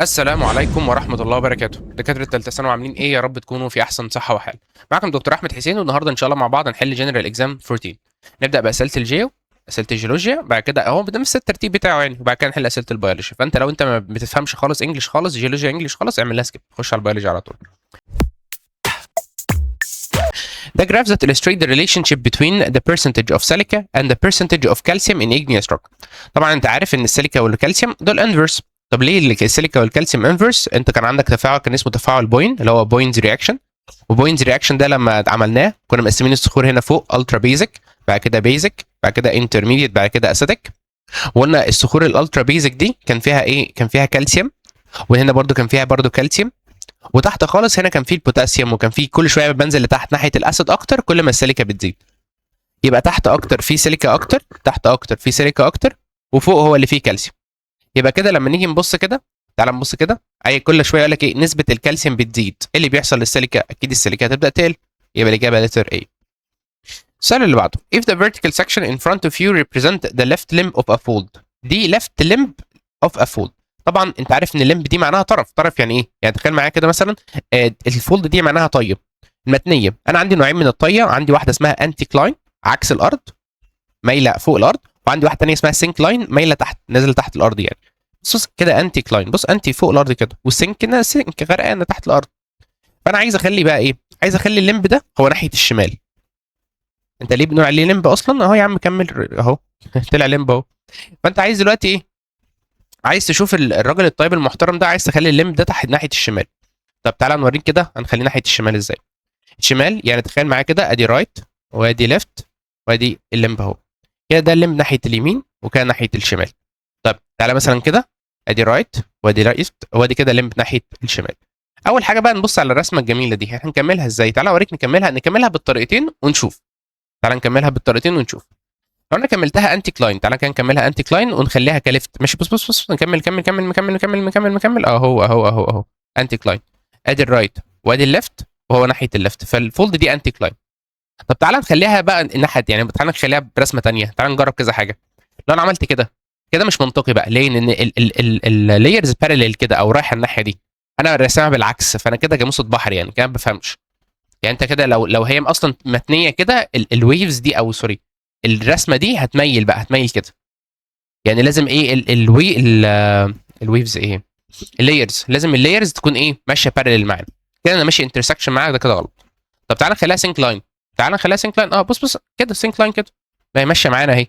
السلام عليكم ورحمة الله وبركاته. دكاترة تالتة ثانوي عاملين ايه؟ يا رب تكونوا في احسن صحة وحال. معكم دكتور احمد حسين، والنهارده ان شاء الله مع بعض هنحل جنرال اكزام 14. نبدأ بأسئلة الجيو، أسئلة الجيولوجيا، بعد كده اهو ده نفس الترتيب بتاعه يعني، وبعد كده نحل أسئلة البيولوجي. فانت لو انت ما بتفهمش خالص انجلش خالص، جيولوجيا انجلش خالص، اعمل لها سكيب، خش على البيولوجي على طول. The graphs that illustrate the relationship between the percentage of silica and the percentage of calcium in igneous rock. طبعا انت عارف ان السيليكا والكالسيوم دول انفرس. طب ليه السيليكا والكالسيوم انفرس؟ انت كان عندك تفاعل كان اسمه تفاعل بوين، اللي هو بوينز رياكشن. وبوينز رياكشن ده لما عملناه كنا مقسمين الصخور هنا فوق الترا بيزك، بعد كده بيزك، بعد كده انترميديت، بعد كده اسيتيك. وقلنا الصخور الالترا بيزك دي كان فيها ايه؟ كان فيها كالسيوم، وهنا برده كان فيها برده كالسيوم، وتحت خالص هنا كان فيه البوتاسيوم، وكان فيه كل شويه بنزل لتحت ناحيه الاسيد اكتر كل ما السيليكا بتزيد. يبقى تحت اكتر في سيليكا اكتر، تحت اكتر في سيليكا اكتر، وفوق هو اللي فيه كالسيوم. يبقى كده لما نيجي نبص كده، تعال نبص كده، اي كل شويه يقول لك ايه؟ نسبه الكالسيوم بتزيد، ايه اللي بيحصل للسيليكا؟ اكيد السيليكا هتبدا تقل. يبقى الاجابه لتر A. السؤال اللي بعده: if the vertical section in front of you represent the left limb of a fold. دي left limb of a fold. طبعا انت عارف ان الليمب دي معناها طرف. طرف يعني ايه؟ يعني تخيل معايا كده مثلا، الفولد دي معناها طيه، المتنيه. انا عندي نوعين من الطيه، عندي واحده اسمها انتي كلاين عكس الارض، مايله فوق الارض، وعندي واحده ثانيه اسمها سينك لاين مايله تحت، نازله تحت الارض يعني. بص كده انتي كلاين، بص انتي فوق الارض كده، والسينك كده سينك غرقانه تحت الارض. فانا عايز اخلي بقى ايه؟ عايز اخلي الليمب ده هو ناحيه الشمال. انت ليه بنقول عليه ليمب اصلا؟ اهو يا عم كمل اهو طلع ليمب اهو. فانت عايز دلوقتي ايه؟ عايز تشوف الراجل الطيب المحترم ده، عايز تخلي الليمب ده تحت ناحيه الشمال. طب تعالى نوريك كده هنخليه ناحيه الشمال ازاي. الشمال يعني تخيل معايا كده، ادي رايت وادي ليفت وادي الليمب اهو. كده ده الليمب ناحيه اليمين وكان ناحيه الشمال. طب تعالى مثلا كده، ادي رايت وادي ليفت وادي كده الليمب ناحيه الشمال. اول حاجه بقى نبص على الرسمه الجميله دي، هنكملها ازاي؟ تعالى اوريك نكملها بالطريقتين ونشوف. تعالى نكملها بالطريقتين ونشوف. لو انا كملتها انتي كلاين، تعالى كده نكملها انتي كلاين ونخليها كليفت. ماشي، بص بص بص، نكمل كمل كمل نكمل نكمل نكمل نكمل اهو انتي كلاين. ادي الرايت وادي الليفت وهو ناحيه الليفت، فالفولد دي انتي كلاين. طب تعالى نخليها بقى الناحيه، يعني تعالى نخليها برسمه ثانيه، تعالى نجرب كذا حاجه. لو انا عملت كده، كده مش منطقي بقى. ليه؟ لان اللايرز بارلل كده او رايحه الناحيه دي، انا راسمها بالعكس، فانا كده جاموسه بحر يعني، كده ما بفهمش. يعني انت كده لو هي اصلا متنيه كده، الويفز دي او سوري الرسمه دي هتميل بقى، هتميل كده. يعني لازم ايه الويفز ايه؟ اللايرز، لازم اللايرز تكون ايه؟ ماشيه بارلل معانا. كده انا ماشي انترسكشن معاك، ده كده غلط. طب تعالى نخليها سينك لاين. تعالى نخليها سينك لاين، بص بص كده سينك لاين كده، ما هي ماشيه معانا اهي.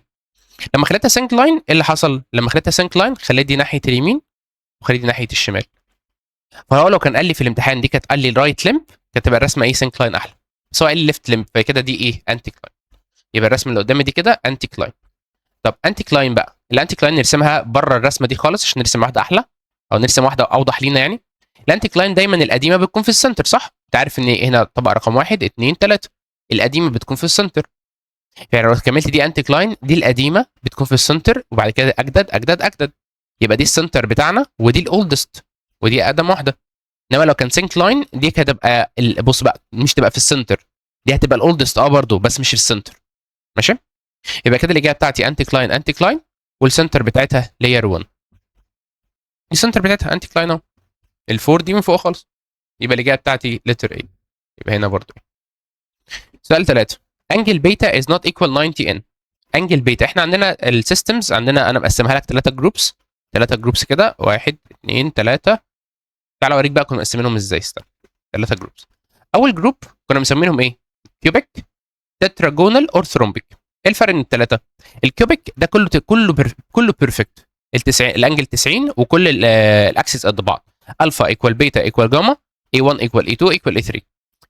لما خليتها سينك لاين ايه اللي حصل؟ لما خليتها سينك لاين خليت دي ناحيه اليمين وخليت دي ناحيه الشمال. فهو لو كان قال لي في الامتحان دي كانت قال لي رايت لمب، كانت تبقى الرسمه ايه؟ سينك لاين احلى. بس هو قال لي ليفت لمب، فكده دي ايه؟ انتي كلاين. يبقى الرسمه اللي قدامي دي كده انتي كلاين. طب انتي كلاين بقى، الانتي كلاين نرسمها بره الرسمه دي خالص عشان نرسم واحده احلى، او نرسم واحده اوضح لينا يعني. الانتي كلاين دايما القديمه بتكون في السنتر، صح؟ انت عارف ان هنا طبقه رقم 1 2 3، القديمه بتكون في السنتر. يعني لو كملت دي انتي كلاين، دي القديمه بتكون في السنتر، وبعد كده اجدد اجدد اجدد. يبقى دي السنتر بتاعنا، ودي الاولدست، ودي اقدم واحده. انما لو كان سينك لاين دي كانت هتبقى بص بقى، مش تبقى في السنتر، دي هتبقى الاولدست برضه بس مش في السنتر. ماشي؟ يبقى كده الاجابه بتاعتي انتي كلاين انتي كلاين، والسنتر بتاعتها لاير 1. السنتر بتاعتها انتي كلاين اهو، الفور دي من فوق خالص. يبقى الاجابه بتاعتي لتر A. يبقى هنا برضه. سؤال 3: انجل بيتا از نوت ايكوال 90 ان. انجل بيتا، احنا عندنا السيستمز عندنا، انا مقسمها لك ثلاثه جروبس كده، 1 2 3. تعالى اوريك بقى كنا مقسمينهم ازاي. استنى، ثلاثه جروبس. اول جروب كنا مسمينهم ايه؟ كيوبيك، تتراجونال، اور ثرومبيك. ايه الفرق بين الثلاثه؟ الكيوبيك ده كله بيرفكت، الانجل 90 وكل الاكسس قد بعض، الفا ايكوال بيتا ايكوال جاما، A1 ايكوال A2 ايكوال A3.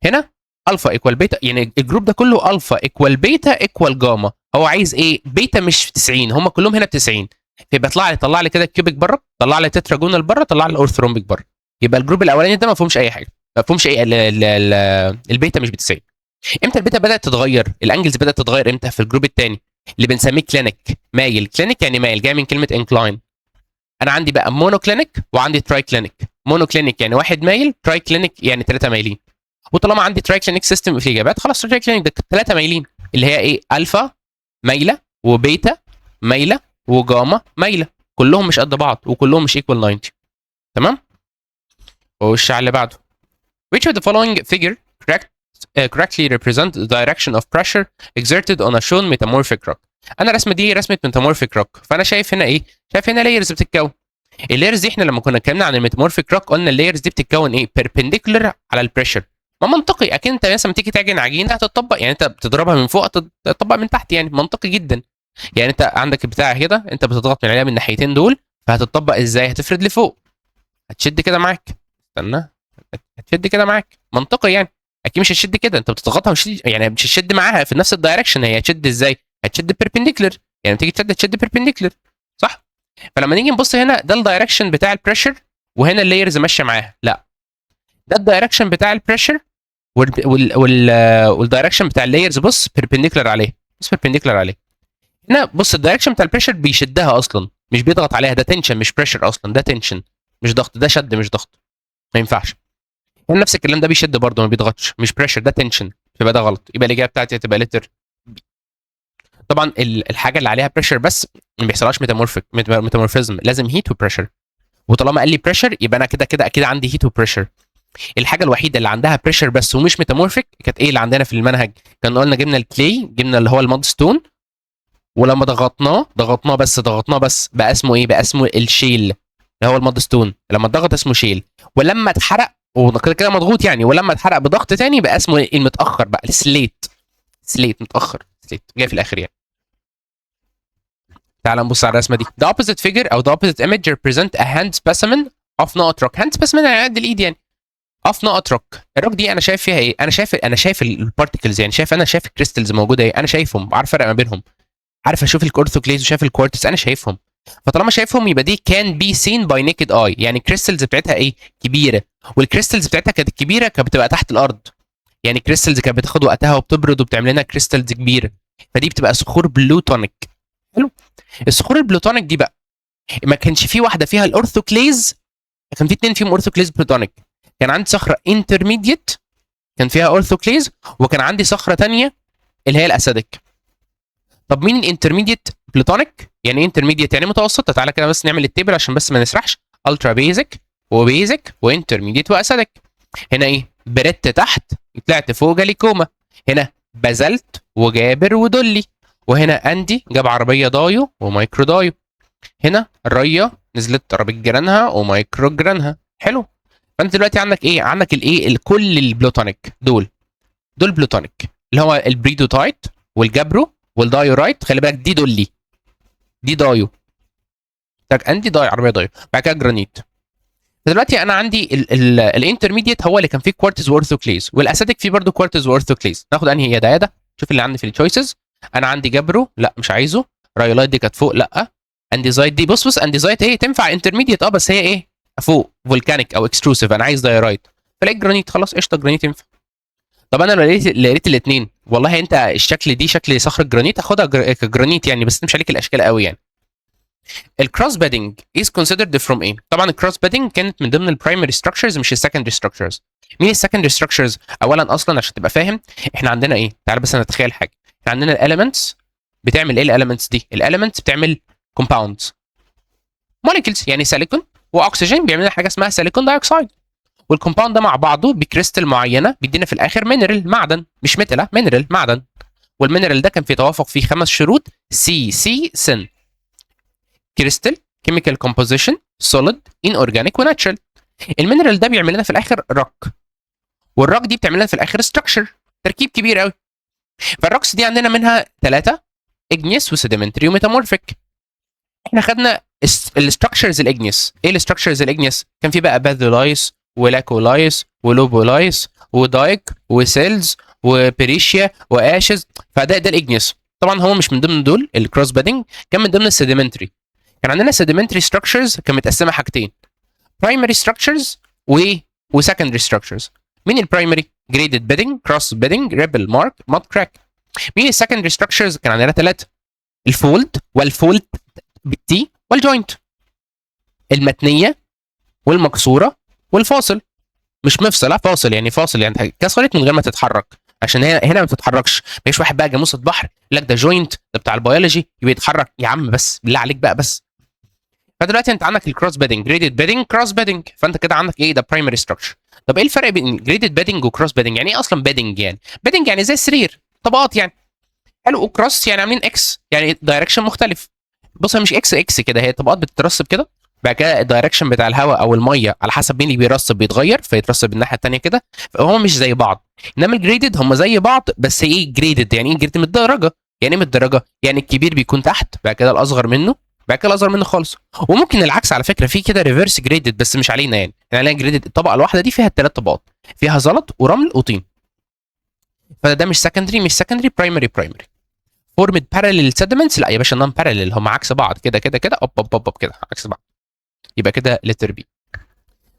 هنا الفا ايكوال بيتا، يعني الجروب ده كله الفا ايكوال بيتا ايكوال جاما. هو عايز ايه؟ بيتا مش في 90، هم كلهم هنا ب 90. فيبقى طلع لي كده الكيوبيك بره، طلع لي تتراجونال بره، طلع لي الاورثرومبيك بره. يبقى الجروب الاولاني ده ما فيهمش اي حاجه، ما فيهمش ايه، البيتا مش ب 90. امتى البيتا بدات تتغير؟ الانجلز بدات تتغير امتى؟ في الجروب الثاني اللي بنسميه كلينيك. مايل، كلينيك يعني مايل، جاي من كلمه انكلاين. انا عندي بقى مونو كلينيك وعندي تراي كلينيك. مونو كلينيك يعني واحد مايل، تراي كلينيك يعني ثلاثه مايلين. وطالما عندي تراي كلينيك سيستم في اجابات، خلاص تراي كلينيك ده ثلاثه مايلين، اللي هي ايه؟ الفا مايله، وبيتا مايله، وجاما مايله. كلهم مش قد بعض وكلهم مش ايكوال 90. تمام؟ وخش على اللي بعده. Which of the following figure correctly represent the direction of pressure exerted on a shown metamorphic rock. انا الرسمه دي رسمه metamorphic rock، فانا شايف هنا ايه؟ شايف هنا layers بتتكون. اللايرز دي احنا لما كنا اتكلمنا عن الميتامورفيك روك قلنا اللايرز دي بتتكون ايه؟ perpendicular على البريشر. ما منطقي، اكيد انت مثلا تيجي تعجن عجينه هتطبق، يعني انت بتضربها من فوق تطبق من تحت، يعني منطقي جدا. يعني انت عندك بتاع كده، انت بتضغط من عليها من الناحيتين دول، فهتطبق ازاي؟ هتفرد لفوق، هتشد كده معاك، استنى، هتشد كده معاك، منطقي يعني. اكيد مش هتشد كده، انت بتضغطها مش يعني مش هتشد معاها في نفس الدايركشن، هي هتشد ازاي؟ هتشد بيربنديكولر، يعني تيجي تشد بيربنديكولر، صح؟ فلما نيجي نبص هنا ده الدايركشن بتاع البريشر، وهنا اللايرز ماشيه معاها، لا ده الدايركشن بتاع البريشر والدايركشن بتاع اللايرز بص بيربنديكولار عليه، بص بيربنديكولار عليه. هنا بص الدايركشن بتاع البريشر بيشدها اصلا، مش بيضغط عليها، ده تنشن مش بريشر اصلا، ده تنشن مش ضغط، ده شد مش ضغط، ما ينفعش. هنا نفس الكلام، ده بيشد برضه ما بيضغطش، مش بريشر ده تنشن، يبقى ده غلط، يبقى الاجابه بتاعتي هتبقى لتر. طبعا الحاجه اللي عليها بريشر بس ما بيحصلهاش ميتامورفيزم، لازم هيت وبريشر، وطالما قال لي بريشر يبقى انا كده كده اكيد عندي هيت وبريشر. الحاجه الوحيده اللي عندها بريشر بس ومش ميتامورفيك كانت ايه اللي عندنا في المنهج؟ كان قلنا جبنا الكلي، جبنا اللي هو الماد ستون، ولما ضغطناه بس بقى اسمه ايه؟ بقى اسمه الشيل، اللي هو الماد ستون، لما اتضغط اسمه شيل، ولما اتحرق وكده كده مضغوط يعني، ولما اتحرق بضغط تاني بقى اسمه ايه؟ المتاخر بقى، السليت، سليت متاخر، سليت جاي في الاخر يعني. تعال نبص على الرسمه دي. The opposite figure او the opposite image represent a hand specimen of نقط rock. hand specimen يعني قد الايد يعني. of نقط rock. الروك دي انا شايف فيها ايه؟ انا شايف البارتكلز، يعني انا شايف الكريستلز موجوده ايه، انا شايفهم، عارف فرق ما بينهم، عارف اشوف الاورثوكليز وشايف الكوارتز، انا شايفهم. فطالما شايفهم يبقى دي can be seen by naked eye، يعني الكريستلز بتاعتها ايه؟ كبيره، والكريستلز بتاعتها كانت الكبيره كانت بتبقى تحت الارض، يعني الكريستلز كانت بتاخد وقتها وبتبرد وبتعمل لنا كريستلز كبيره، فدي بتبقى صخور بلوتونيك. حلو. الصخور البلوتونيك دي بقى ما كانش في واحده فيها الاورثوكليز، كان في اتنين فيهم اورثوكليز بلوتونيك. كان عندي صخره انترميديت كان فيها اورثوكليز، وكان عندي صخره ثانيه اللي هي الاسيدك. طب مين الانترميديت بلوتونيك؟ يعني ايه انترميديت؟ يعني متوسطه. تعالى كده بس نعمل التيبل عشان بس ما نسرحش. الترا بيزك وبيزك وانترميديت واسيدك. هنا ايه؟ بريت تحت، طلعت فوق جاليكوما. هنا بازلت وجابر ودولي. وهنا اندي جاب عربيه دايو ومايكرو دايو. هنا الريه نزلت عربيه جيرانها ومايكرو جيرانها. حلو. فانت دلوقتي عندك ايه؟ عندك الايه؟ كل البلوتونيك دول بلوتونيك، اللي هو البريدوتايت والجابرو والدايورايت. خلي بالك دي دولي، دي دايو، عندي دايو عربيه دايو، بعد كده جرانيت. فدلوقتي انا عندي الانترميديت هو اللي كان فيه كوارتز واورثوكليز، والاسيدك فيه برضه كوارتز واورثوكليز. ناخد انهي يا ده؟ شوف اللي عندي في التشويسز. انا عندي جابرو، لا مش عايزه. رايولايت دي كانت فوق، لا. انديزايت دي بص انديزايت هي تنفع انترميديت بس هي ايه؟ فوق فولكانيك او اكستروسيف، انا عايز دايرايت، فلاقي جرانيت، خلاص قشطه جرانيت ينفع. طب انا لو لقيت الاثنين، والله انت الشكل دي شكل صخر جرانيت، اخدها كجرانيت يعني، بس تمشي عليك الاشكال قوي يعني. الكروس بيدنج از كونسيدرد فروم ايه؟ طبعا الكروس بيدنج كانت من ضمن البرايمري ستراكشرز مش السكندري ستراكشرز. مين السكندري ستراكشرز؟ اولا اصلا عشان تبقى فاهم، احنا عندنا ايه؟ تعال بس نتخيل حاجه. احنا عندنا الاليمنتس بتعمل ايه؟ الاليمنتس دي الاليمنتس بتعمل كومباوندز موليكيولز، يعني سيليكون واكسجين بيعمل لنا حاجه اسمها سيليكون دايوكسيد. والكومباوند ده مع بعضه بكريستال معينه بيدينا في الاخر مينرال، معدن، مش ميتال، مينرال، معدن. والمينرال ده كان في توافق فيه 5 شروط سي سن: كريستال، كيميكال كومبوزيشن، سوليد، ان اورجانيك، وناتشرال. المينرال ده بيعمل لنا في الاخر روك، والروك دي بتعمل لنا في الاخر ستراكشر، تركيب كبير قوي. فالروكس دي عندنا منها 3: اجنيس وسيديمنتري وميتامورفيك. احنا خدنا الستراكشرز الاجنيس. ايه الستراكشرز الاجنيس؟ كان في بقى باذولايس ولاكولايس ولوبولايس ودايك وسيلز وبريشيا واشز. فده الاجنيس. طبعا هو مش من ضمن دول الكروس بادنج، كان من ضمن السيديمنتري. كان عندنا سيديمنتري ستراكشرز كان متقسمه حاجتين: برايمري ستراكشرز وسكندري ستراكشرز. مين البرايمري؟ جريدد بيدنج، كروس بيدنج، ريبل مارك، ماد كراك. مين السكندري ستراكشرز؟ كان عندنا 3: الفولد والفولد بالتي والجوينت، المتنيه والمكسوره والفاصل. مش مفصل، فاصل، يعني فاصل يعني كسرت من غير ما تتحرك، عشان هنا ما بتتحركش. مش واحد بقى جاموسه بحر لك ده جوينت ده بتاع البيولوجي يبقى يتحرك، يا عم بس بالله عليك بقى بس. فدلوقتي انت عندك الكروس بيدنج، جريدد بيدنج، كروس بيدنج، فانت كده عندك ايه؟ ده برايمري ستراكشر. طب ايه الفرق بين جريدد بيدنج وكروس بيدنج؟ يعني ايه اصلا بيدنج؟ يعني بيدنج يعني زي السرير، طبقات يعني. حلو. وكروس يعني عاملين اكس، يعني دايركشن مختلف. بص هي مش اكس اكس كده، هي طبقات بتترسب كده، بعد كده الدايركشن بتاع الهواء او الميه على حسب مين اللي بيرسب بيتغير، فيترسب الناحيه الثانيه كده. فهم مش زي بعض. انما الجريدد هم زي بعض، بس ايه جريدد؟ يعني ايه جريدد؟ متدرجه. يعني ايه متدرجه؟ يعني الكبير بيكون تحت، بعد كده الاصغر منه، بعد كده الاصغر منه خالص. وممكن العكس على فكره، في كده ريفرس جريدد بس مش علينا يعني جريدد الطبقه الواحده دي فيها الثلاث طبقات، فيها زلط ورمل وطين. فده مش سكندري، مش سكندري، برايمري برايمري. فورمد باراليل سيدمنتس، لا يا باشا نون باراليل، هم عكس بعض كده كده كده، اوب اوب اوب كده عكس بعض. يبقى كده لتر بي.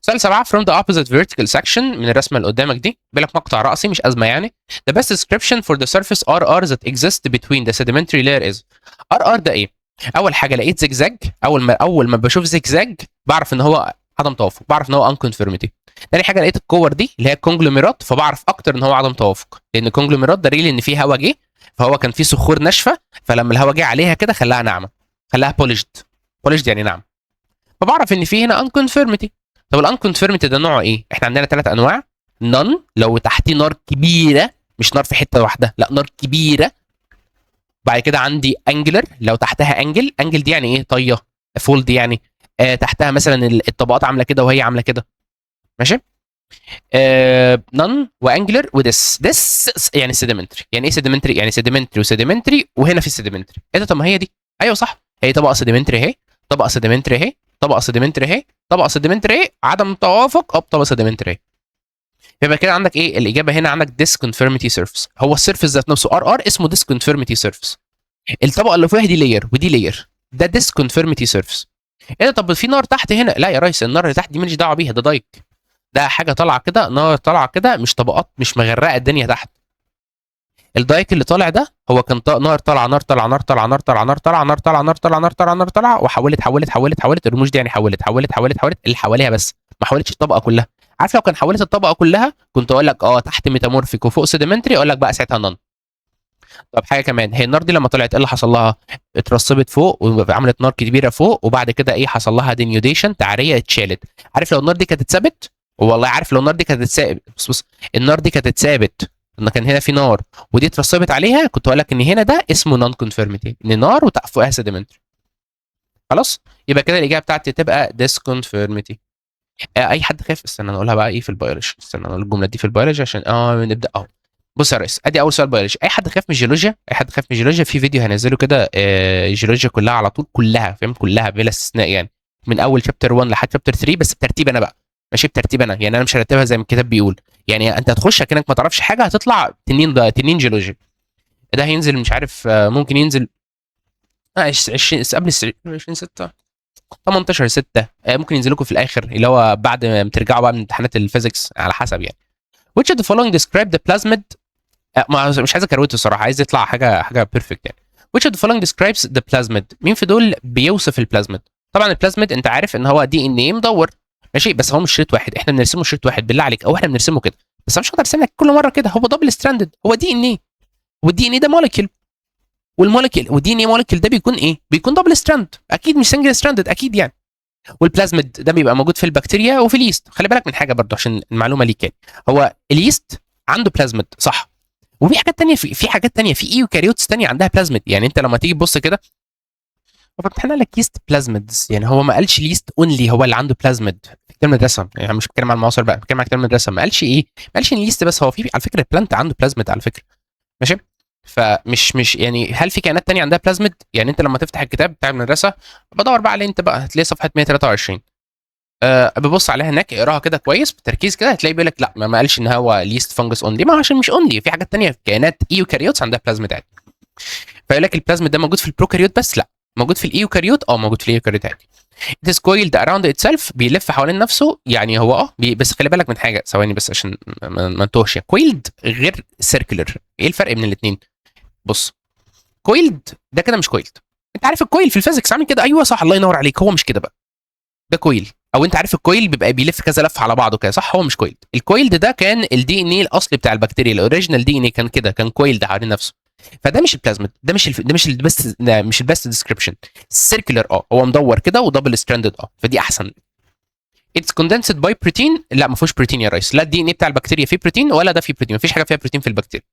سؤال 7 from the opposite vertical section من الرسمه اللي قدامك دي، بيقول لك مقطع رأسي مش ازمه يعني. The best description for the surface RR that exists between the sedimentary layer is. RR ده ايه؟ اول حاجه لقيت زجزاج، اول ما بشوف زجزاج بعرف ان هو عدم توافق، بعرف ان هو unconformity. تاني حاجه لقيت الكور دي اللي هي الكونجلوميرات، فبعرف اكتر ان هو عدم توافق، لان الكونجلوميرات دليل ان في هواء جه، فهو كان في صخور ناشفه، فلما الهواء جه عليها كده خلاها ناعمه، خلاها بوليشد. بوليشد يعني ناعمه. فبعرف ان في هنا unconformity. طب الانكونفيرمتي ده نوعه ايه؟ احنا عندنا ثلاث انواع. نون لو تحتيه نار كبيره، مش نار في حته واحده، لا نار كبيره. بعد كده عندي انجلر، لو تحتها انجل دي يعني ايه؟ طيه. فولد يعني تحتها مثلا الطبقات عامله كده وهي عامله كده. ماشي. نون وانجلر ودس يعني سيديمنتري. يعني ايه سيديمنتري؟ يعني سيديمنتري وسيديمنتري وهنا في سيديمنتري. ايه ده؟ طب ما هي دي. ايوه صح، هي طبقه سيديمنتري اهي، طبقه سيديمنتري اهي، طبقه سيديمنتري اهي، طبقه سيديمنتري اهي، عدم توافق او طبقه سيديمنتري اهي. يبقى كده عندك ايه الاجابه هنا؟ عندك ديسكونفيرميتي سيرفيس. هو السيرفيس ذات نفسه ار اسمه ديسكونفيرميتي سيرفيس. الطبقه اللي فوقها دي لاير ودي لاير، ده ديسكونفيرميتي سيرفيس. ايه ده؟ طب في نار تحت هنا؟ لا يا ريس، النار اللي تحت دي ماليش دعوه بيها، ده دايك. ده حاجه طالعه كده، نار طالعه كده، مش طبقات، مش مغرقه الدنيا تحت. الدايك اللي طالع ده هو كان نار طالعه، نار طالعه، نار طالعه، نار طالعه، نار طالعه، نار طالعه، نار طالعه، نار طالعه، نار طالعه، وحولت حولت حولت حولت. الرموش دي يعني حولت اللي حواليها بس، ما حولتش الطبقه كلها. عارف لو كان حولت الطبقه كلها كنت اقول لك تحت ميتامورفيك وفوق سيديمنتري، اقول لك بقى ساعتها نون. طب حاجه كمان، هي النار دي لما طلعت ايه اللي حصل لها؟ اترسبت فوق وعملت نار كبيره فوق، وبعد كده ايه حصل لها؟ دينيوديشن، تعريه، اتشالت. عارف لو النار دي كانت اتثبت، والله عارف لو النار دي كانت اتثبت، بص النار دي كانت اتثبت، ان كان هنا في نار ودي اترسبت عليها، كنت اقول لك ان هنا ده اسمه نون كونفيرميتي، ان نار وفوقها سيديمنتري. خلاص. يبقى كده الاجابه بتاعتي تبقى ديسكونفيرميتي. اي حد خايف؟ استنى انا اقولها بقى ايه في البيولوجي، استنى نقول الجمله دي في البيولوجي عشان نبدا اهو. بص يا ريس، ادي اول سؤال بيولوجي. اي حد خاف من الجيولوجيا، اي حد خاف من الجيولوجيا، في فيديو هنزله كده الجيولوجيا كلها على طول، كلها فاهم، كلها بلا استثناء يعني، من اول شابتر 1 لحد شابتر 3، بس بترتيب انا بقى. ماشي بترتيب انا، يعني انا مش هرتبها زي ما الكتاب بيقول. يعني انت هتخش كانك ما تعرفش حاجه، هتطلع تنين جيولوجيا. ده هينزل مش عارف ممكن ينزل 20 قبل 20 6 18 6، ممكن ينزل لكم في الاخر اللي هو بعد ما ترجعوا بقى من امتحانات الفيزيكس على حسب يعني. which of the following describe the plasmid. مش عايز اكروته الصراحه، عايز يطلع حاجه بيرفكت يعني. which of the following describes the plasmid. مين في دول بيوصف البلازميد؟ طبعا البلازميد انت عارف ان هو دي ان ايه مدور، ماشي، بس هو مش شريط واحد، احنا بنرسمه شريط واحد بالله عليك، او احنا بنرسمه كده، بس انا مش هقدر ارسم لك كل مره كده. هو دبل ستراندد، هو دي ان ايه، والدي ان ايه ده مولكيول، والمولكيول والدي ان ايه مولكيول ده بيكون ايه؟ بيكون دبل ستراند اكيد، مش سنجل ستراندد اكيد يعني. والبلازميد ده بيبقى موجود في البكتيريا وفي اليست. خلي بالك من حاجه برضه عشان المعلومه ليك يعني، هو اليست عنده بلازميد صح، وفي حاجات تانية، في حاجات تانية في ايوكاريوتس تانية عندها بلازميد. يعني انت لما تيجي تبص كده، هو فتحنا لك يست بلازميدز، يعني هو ما قالش ليست اونلي هو اللي عنده بلازميد في كتاب المدرسه، يعني مش بتكلم عن المعاصر بقى، بتكلم عن كتاب المدرسه. ما قالش ايه، ما قالش ان ليست بس، هو في على فكره البلانت عنده بلازميد على فكره. ماشي. فمش يعني هل في كائنات تانية عندها بلازميد؟ يعني انت لما تفتح الكتاب بتاع المدرسه، بدور بقى عليه انت بقى، هتلاقي صفحه 123، ببص عليها هناك، اقراها كده كويس بتركيز كده، هتلاقي بيقول لك لا ما قالش ان هو ليست فانجس اونلي، ما عشان مش اونلي، في حاجات تانية، كائنات ايوكاريوتس عندها بلازميد عادي. فيقول لك البلازميد ده موجود في البروكاريوت بس؟ لا، موجود في الايوكاريوت، موجود في الايوكاريوت عادي. It is coiled around itself، بيلف حوالين نفسه، يعني هو بس خلي بالك من حاجه، ثواني بس عشان ما نتوهش. كويلد غير سيركلر، ايه الفرق بين الاثنين؟ بص، كويلد ده كده مش كويلد. انت عارف الكويل في الفيزيكس عامل كده، ايوه صح، الله ينور عليك، هو مش كده بقى، ده كويل. او انت عارف الكويل بيبقى بيلف كذا لفه على بعضه كده، صح، هو مش كويلد. الكويلد ده كان الدي ان ايه الاصلي بتاع البكتيريا، الاوريجينال دي ان ايه كان كده، كان كويلد حوالين نفسه. فده مش البلازميد، ده مش البيست ديسكريبشن. السيركلر هو مدور كده ودبل ستراندد فدي احسن. اتس كوندنسد باي بروتين، لا ما فيهوش بروتين يا ريس، لا الدي ان اي بتاع البكتيريا فيه بروتين ولا ده فيه بروتين، ما فيش حاجه فيها بروتين في البكتيريا.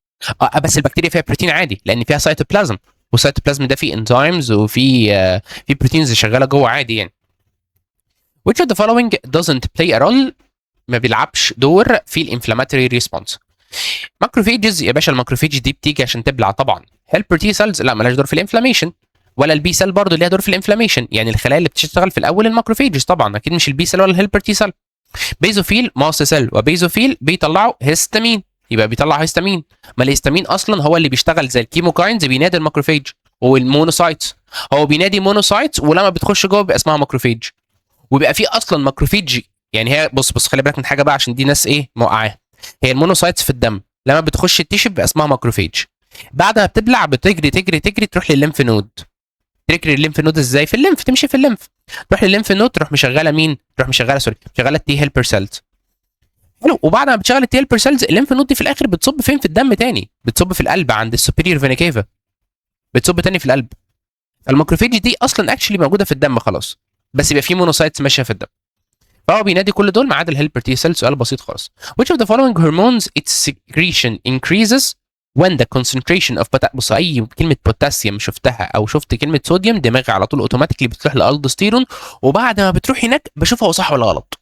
بس البكتيريا فيها بروتين عادي لان فيها سيتوبلازم، والسيتوبلازم ده فيه انزيمز وفي في بروتينز شغاله جوه عادي يعني. which of the following doesn't play a role، ما بيلعبش دور في الانفلاماتوري ريسبونس. ماكروفيجز يا باشا، الماكروفيج دي بتيجي عشان تبلع طبعا. هيلبر تي سيلز لا مالهاش دور في الانفلاميشن، ولا البي سيل برضه ليها دور في الانفلاميشن، يعني الخلايا اللي بتشتغل في الاول الماكروفيجز طبعا، اكيد مش البي سيل ولا الهيلبر تي سيل. بيزوفيل ماست سيل وبيزوفيل بيطلعوا هيستامين، يبقى بيطلع هيستامين. ما الهيستامين اصلا هو اللي بيشتغل زي الكيموكاينز، بينادي الماكروفيج والمونوسايتس، هو بينادي مونوسايتس ولما بتخش جوه بيبقى اسمها ماكروفيج. وبيبقى في اصلا ماكروفيج، يعني هي بص خلي بالك من حاجه بقى عشان دي ناس ايه موقعاها. هي المونوسايتس في الدم لما بتخش التيشو بيبقى اسمها ماكروفيج، بعدها بتبلع بتجري تجري تجري تروح للليمف نود. تجري الليمف نود ازاي؟ في الليمف، تمشي في الليمف، تروح للليمف نود تروح مشغله مين؟ تروح مشغله مشغله التي هيلبر سيلز. حلو، وبعد ما بتشغل التي هيلبر سيلز الليمف نود دي في الاخر بتصب فين في الدم تاني؟ بتصب في القلب عند السوبيريور فينا كيفا، بتصب تاني في القلب. الماكروفيج دي اصلا اكشلي موجوده في الدم خلاص، بس يبقى في مونوسايتس ماشيه في الدم، فهو بينادي كل دول ما عدا الهيلبر تي سيل. سؤال بسيط خالص. which of the following hormones its secretion increases when the concentration of بص اي كلمه بوتاسيوم شفتها او شفت كلمه صوديوم دماغي على طول اوتوماتيكلي بتروح لالدوستيرون، وبعد ما بتروح هناك بشوف هو صح ولا غلط.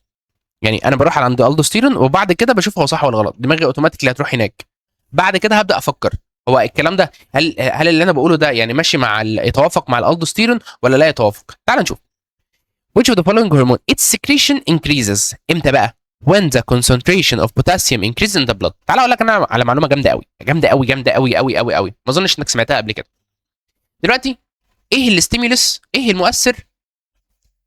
يعني انا بروح عند الدوستيرون وبعد كده بشوف هو صح ولا غلط، دماغي اوتوماتيكلي هتروح هناك. بعد كده هبدا افكر هو الكلام ده هل اللي انا بقوله ده يعني ماشي مع يتوافق مع الالدوستيرون ولا لا يتوافق. تعال نشوف. which of the following hormone its secretion increases امتى بقى؟ when the concentration of potassium increases in the blood. تعال اقول لك انا على معلومه جامده قوي جامده قوي جامده قوي قوي قوي قوي، ما اظنش انك سمعتها قبل كده. دلوقتي ايه الاستيمولس، ايه المؤثر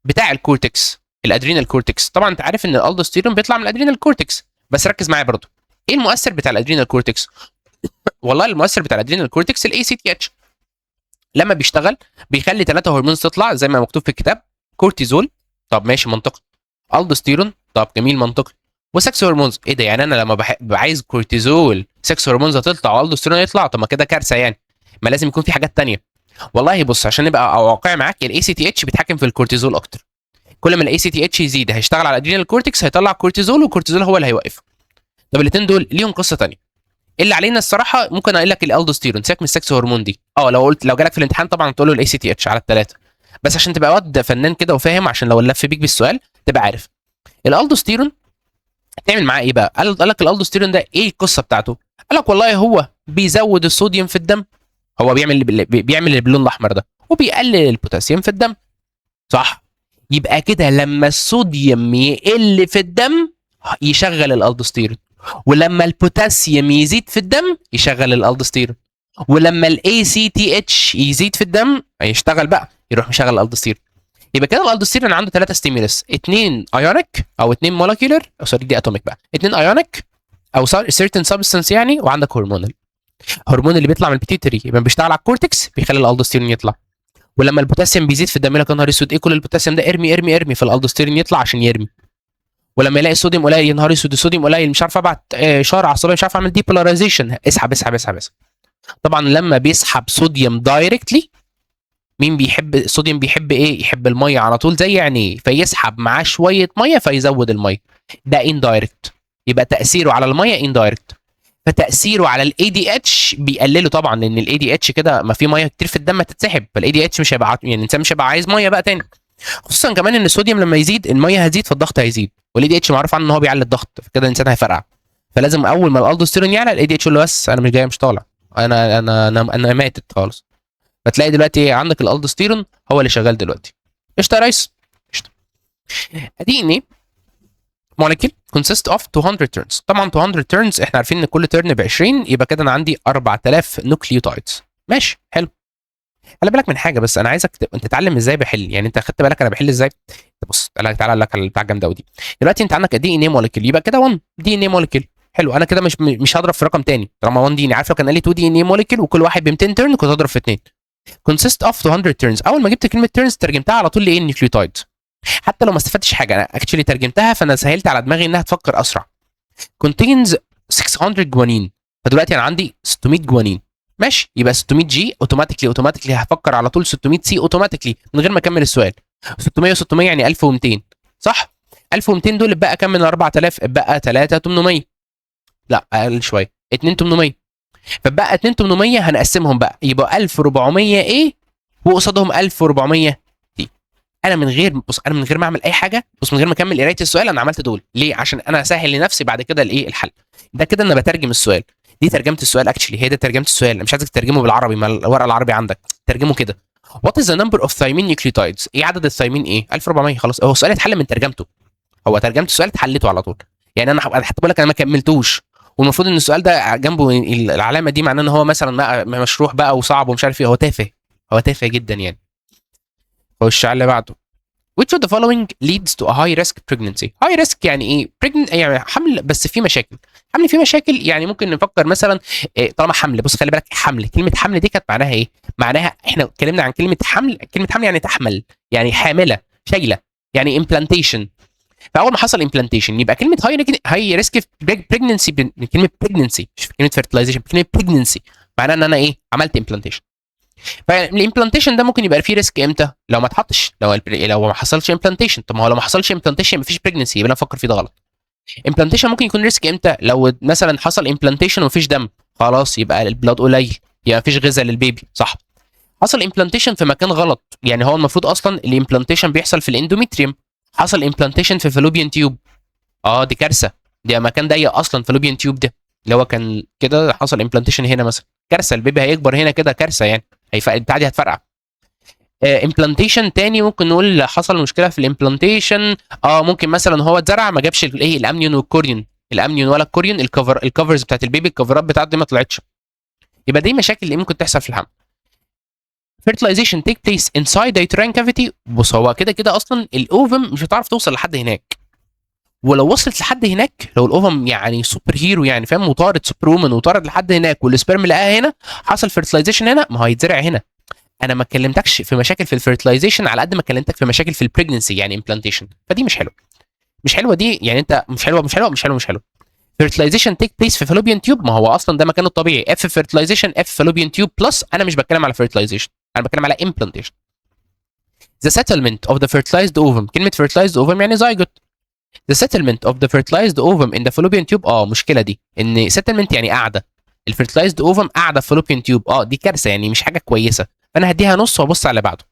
بتاع الكورتكس؟ الادرينال كورتكس. طبعا انت عارف ان الالدوستيرون بيطلع من الادرينال كورتكس، بس ركز معايا برضو. ايه المؤثر بتاع الادرينال كورتكس؟ والله المؤثر بتاع الادرينال كورتكس الاي سي تي اتش، لما بيشتغل بيخلي 3 هرمونز تطلع زي ما مكتوب في الكتاب. كورتيزول، طب ماشي منطقي. الدوستيرون، طب جميل منطقي. وسكس هرمونز، ايه ده يعني انا لما عايز كورتيزول سكس هرمونز هتطلع والدوستيرون يطلع؟ طب ما كده كارثه يعني، ما لازم يكون في حاجات تانية. والله بص عشان نبقى واقعي معاك، الاي سي تي اتش بيتحكم في الكورتيزول اكتر. كل ما الاي سي تي اتش يزيد هيشتغل على الادرينال كورتكس هيطلع كورتيزول، والكورتيزول هو اللي هيوقفه. طب الاثنين دول ليهم قصه ثانيه. اللي علينا الصراحه ممكن اقول لك الالدوستيرون، سيبك من السكس هرمون دي. لو جالك في الامتحان طبعا تقول له الاي سي تي اتش على الثلاثه، بس عشان تبقى واد فنان كده وفاهم، عشان لو لف بيك بالسؤال تبقى عارف. الالدوستيرون هتعمل معاه ايه بقى؟ قال لك الالدوستيرون ده ايه القصه بتاعته؟ قال لك والله هو بيزود الصوديوم في الدم، هو بيعمل اللي باللون الاحمر ده، وبيقلل البوتاسيوم في الدم، صح؟ يبقى كده لما الصوديوم يقل في الدم يشغل الالدوستيرون، ولما البوتاسيوم يزيد في الدم يشغل الالدوستيرون، ولما الاي سي تي اتش يزيد في الدم هيشتغل بقى يروح مشغل الالدوستيرون. يبقى كده الالدوستيرون عنده 3 ستيمولس، 2 ايونيك او 2 مولكيولر، او سوري دي اتوميك بقى، 2 ايونيك او سيرتن سبستانس يعني، وعندك هرمونال. الهرمون اللي بيطلع من البيتيوتري يبقى بيشتغل على الكورتكس بيخلي الالدوستيرون يطلع، ولما البوتاسيوم بيزيد في الدم يا نهار اسود ايه كل البوتاسيوم ده، ارمي ارمي ارمي، فالالدوستيرون يطلع عشان يرمي. ولما يلاقي الصوديوم قليل يا نهار اسود الصوديوم قليل، مش عارف ابعت اشاره عصبيه، مش عارف اعمل ديبولاريزيشن، اسحب اسحب اسحب اسحب. طبعا لما بيسحب صوديوم دايركتلي، مين بيحب الصوديوم؟ بيحب ايه؟ يحب الميه على طول زي يعني، فيسحب معاه شويه ميه فيزود الميه، ده اندايركت. يبقى تاثيره على الميه اندايركت، فتاثيره على الاي دي اتش بيقلله طبعا، لان الاي دي اتش كده ما في ميه كتير في الدم هتتسحب، فالاي دي اتش مش هيبقى يعني الانسان مش هيبقى عايز ميه بقى تاني. خصوصا كمان ان الصوديوم لما يزيد الميه هتزيد فالضغط هيزيد، والاي دي اتش معروف عنه ان هو بيعلي الضغط، فكده الانسان هيفرقع. فلازم اول ما الالدوستيرون يعلى الاي دي اتش يقول له بس انا مش جاي مش طالع، انا ماتت خالص. فتلاقي دلوقتي عندك الالدوستيرون هو اللي شغال دلوقتي. قشطه يا ريس؟ قشطه. دي ان ايه molecule consist of 200 turns. طبعا 200 turns احنا عارفين ان كل تيرن ب 20، يبقى كده انا عندي 4000 نوكليوتايدز. ماشي حلو. خلي بالك من حاجه بس، انا عايزك انت تتعلم ازاي بحل، يعني انت خدت بالك انا بحل ازاي؟ بص تعالى لك على بتاع جامده ودي. دلوقتي انت عندك دي ان ايه مولكيول، يبقى كده 1 دي ان ايه مولكيول. حلو، انا كده مش هضرب في رقم تاني طالما 1 دي ان، عارف لو كان قال لي 2 دي ان ايه مولكيول وكل واحد ب 200 تيرن كنت هضرب في 2. consist of 200 turns، اول ما جبت كلمه turns ترجمتها على طول لايه؟ النيوكليوتايد. حتى لو ما استفدتش حاجه انا اكشلي ترجمتها، فانا سهلت على دماغي انها تفكر اسرع. contains 600 جوانين، فدلوقتي انا عندي 600 جوانين. ماشي، يبقى 600 جي اوتوماتيكلي هفكر على طول 600 سي اوتوماتيكلي من غير ما اكمل السؤال. 600 و600 يعني 1200 صح؟ 1200 دول اتبقى كام من 4000؟ اتبقى 3800. لا اقل شويه، 2800. فبقى 2800 هنقسمهم بقى يبقى 1400 ايه وقصادهم 1400 دي. انا من غير انا من غير ما اعمل اي حاجه، من غير ما اكمل قرايه السؤال انا عملت دول ليه؟ عشان انا اسهل لنفسي بعد كده الايه الحل. ده كده انا بترجم السؤال. دي ترجمه السؤال اكشلي، هي ده ترجمه السؤال. انا مش عايزك تترجمه بالعربي، ما الورقه العربي عندك ترجمه كده. وات از ذا نمبر اوف ثايمين نيوكليوتايدز؟ ايه عدد الثايمين؟ ايه 1400. خلاص هو السؤال اتحل من ترجمته، هو ترجمه السؤال اتحلته على طول. يعني انا حتى بقول لك انا ما كملتوش، والمفروض ان السؤال ده جنبه العلامه دي معناه ان هو مثلا مشروح بقى وصعب ومش عارف ايه. هو تافه، هو تافه جدا يعني. خش على اللي بعده. Which of the following leads to a high risk pregnancy؟ high risk يعني ايه؟ يعني حمل بس في مشاكل. حمل فيه مشاكل يعني ممكن نفكر مثلا إيه طالما حمل. بص خلي بالك، حمل، كلمه حمل دي كانت معناها ايه؟ معناها احنا اتكلمنا عن كلمه حمل. كلمه حمل يعني تحمل، يعني حامله، شايله، يعني implantation. فاول ما حصل implantation يبقى كلمه هاي ريسك بريجننسي. كلمه بريجننسي مش كلمه فيرتلايزيشن، كلمه بريجننسي معناها ان انا ايه عملت implantation. فالامبلانتيشن ده ممكن يبقى فيه ريسك امتى؟ لو ما اتحطش، لو ما حصلش امبلانتيشن. طب ما هو لو ما حصلش امبلانتيشن مفيش بريجنسي، يبقى انا افكر فيه ده غلط. امبلانتيشن ممكن يكون ريسك امتى؟ لو مثلا حصل امبلانتيشن ومفيش دم، خلاص يبقى البلاد قليل، يبقى مفيش غذاء للبيبي صح. حصل امبلانتيشن في مكان غلط، يعني هو المفروض اصلا الامبلانتيشن بيحصل في الاندوميتريوم، حصل امبلانتيشن في فالوبيان تيوب، دي كارثه. ده مكان ضيق اصلا فالوبيان تيوب ده، اللي هو كان كده حصل امبلانتيشن هنا مثلا، كارثه. البيبي هيكبر هنا كده كارثه يعني، بتاع دي هتفرقع. امبلانتيشن تاني ممكن نقول حصل مشكله في الامبلانتيشن. ممكن مثلا هو اتزرع ما جابش الايه الامنيون والكوريون، الامنيون ولا الكوريون، الكفرز بتاعت البيبي، الكفرات بتاعته دي ما طلعتش. يبقى دي مشاكل اللي ممكن تحصل في الحمل. fertilization take place inside the uterine cavity. بص هو كده كده اصلا الاوفم مش هتعرف توصل لحد هناك، ولو وصلت لحد هناك، لو الاوفم يعني سوبر هيرو يعني فاهم، وطارد سوبر وومن وطارد لحد هناك والسبرم لقاها هنا، حصل fertilization هنا، ما هو هيتزرع هنا. انا ما اتكلمتكش في مشاكل في الفيرتلايزيشن على قد ما كلمتك في مشاكل في البريجنسي يعني امبلانتيشن، فدي مش حلوه. مش حلوه دي يعني، انت مش حلوه مش حلوه مش حلوه مش حلوه. فيرتلايزيشن تيك بليس في فالوبيان تيوب، ما هو اصلا ده مكانه الطبيعي. اف فيرتلايزيشن اف فالوبيان تيوب بلس. انا مش بتكلم على فيرتلايزيشن، انا بتكلم على امبلانتيشن. The settlement of the fertilized ovum. كلمه fertilized ovum يعني زيجوت. The settlement of the fertilized ovum in the fallopian tube. مشكله دي ان settlement يعني قاعده. الفيرتلايزد اوفم قاعده في فالوبيان تيوب، دي كارثه يعني، مش حاجه كويسه. فانا هديها نص وابص على اللي بعده.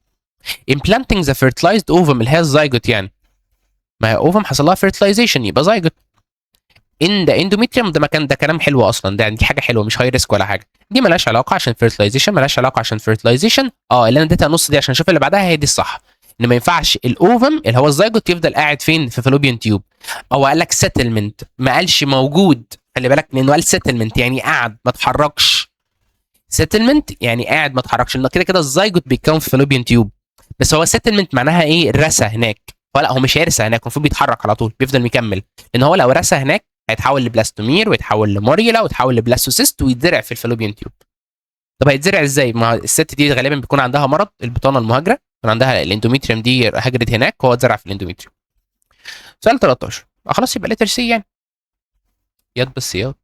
implanting the fertilized ovum اللي هي الزيجوت يعني، ما هي اوفم حصل لها fertilization يبقى زيجوت. ان ده اندوميتريوم ده مكان، ده كلام حلو اصلا، ده دي حاجه حلوه مش هاي ريسك ولا حاجه. دي مالهاش علاقه عشان fertilization، مالهاش علاقه عشان fertilization. اللي انا اديتها نص دي عشان اشوف اللي بعدها هي دي الصح. ان ما ينفعش الاوفم اللي هو الزيجوت يفضل قاعد فين في فالوبيان تيوب. او قال لك settlement، ما قالش موجود، خلي بالك لانه قال settlement يعني قاعد ما اتحركش. settlement يعني قاعد ما اتحركش، لان كده كده الزيجوت بيتكون في فالوبيان تيوب. بس هو settlement معناها ايه؟ رسى هناك. فلا هو مش هيرسى هناك، المفروض بيتحرك على طول، بيفضل مكمل. لان هو لو رسى هناك هيتحول لبلاستومير ويتحول لموريلا ويتحول لبلاستوسيست ويتزرع في الفالوبيان تيوب. طب هيتزرع ازاي؟ ما الست دي غالبا بيكون عندها مرض البطانه المهاجره، كان عندها الاندوميتريوم دي هاجرت هناك وهو اتزرع في الاندوميتريوم. سؤال 13 خلاص يبقى لتر سي يعني، يد بس يد.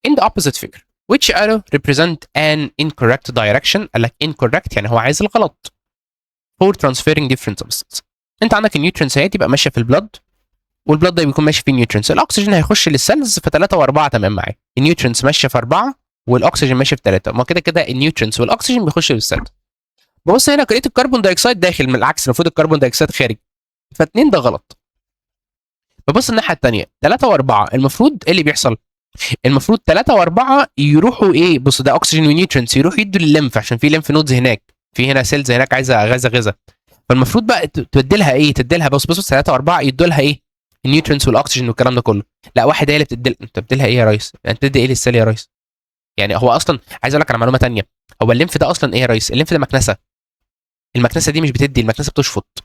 in the opposite figure which arrow represent an incorrect direction؟ قال لك incorrect يعني هو عايز الغلط. for transferring different substances. انت عندك النيوترينز اهي تبقى ماشيه في البلد، والبلد ده بيكون ماشي فيه نيوترينز. الاكسجين هيخش للسيلز في 3 و4 تمام معايا. النيوترينز ماشيه في 4 والاكسجين ماشي في 3، ما كده كده النيوترينز والاكسجين بيخشوا للسيلز. ببص هنا لقيت الكربون دايوكسيد داخل، من العكس المفروض الكربون دايوكسيد خارج، فاتنين ده غلط. ببص الناحيه الثانيه 3 و4 المفروض ايه اللي بيحصل؟ المفروض 3 و4 يروحوا ايه؟ بص ده اكسجين ونيوترينز يروحوا يدوا للليمف عشان في ليمف نودز هناك، في هنا سيلز هناك عايزه غذاء. فالمفروض بقى تدي لها ايه؟ تدي لها بص 3 و4 يدوا لها ايه؟ النيوترينز والاكسجين والكلام ده كله. لا واحد هي اللي بتدي. انت بتدي لها ايه يا ريس؟ انت بتدي ايه للسيل يا ريس؟ يعني هو اصلا عايز اقول لك على معلومه ثانيه، هو الليمف ده اصلا ايه يا ريس؟ الليمف ده مكنسه. المكنسه دي مش بتدي، المكنسه بتشفط.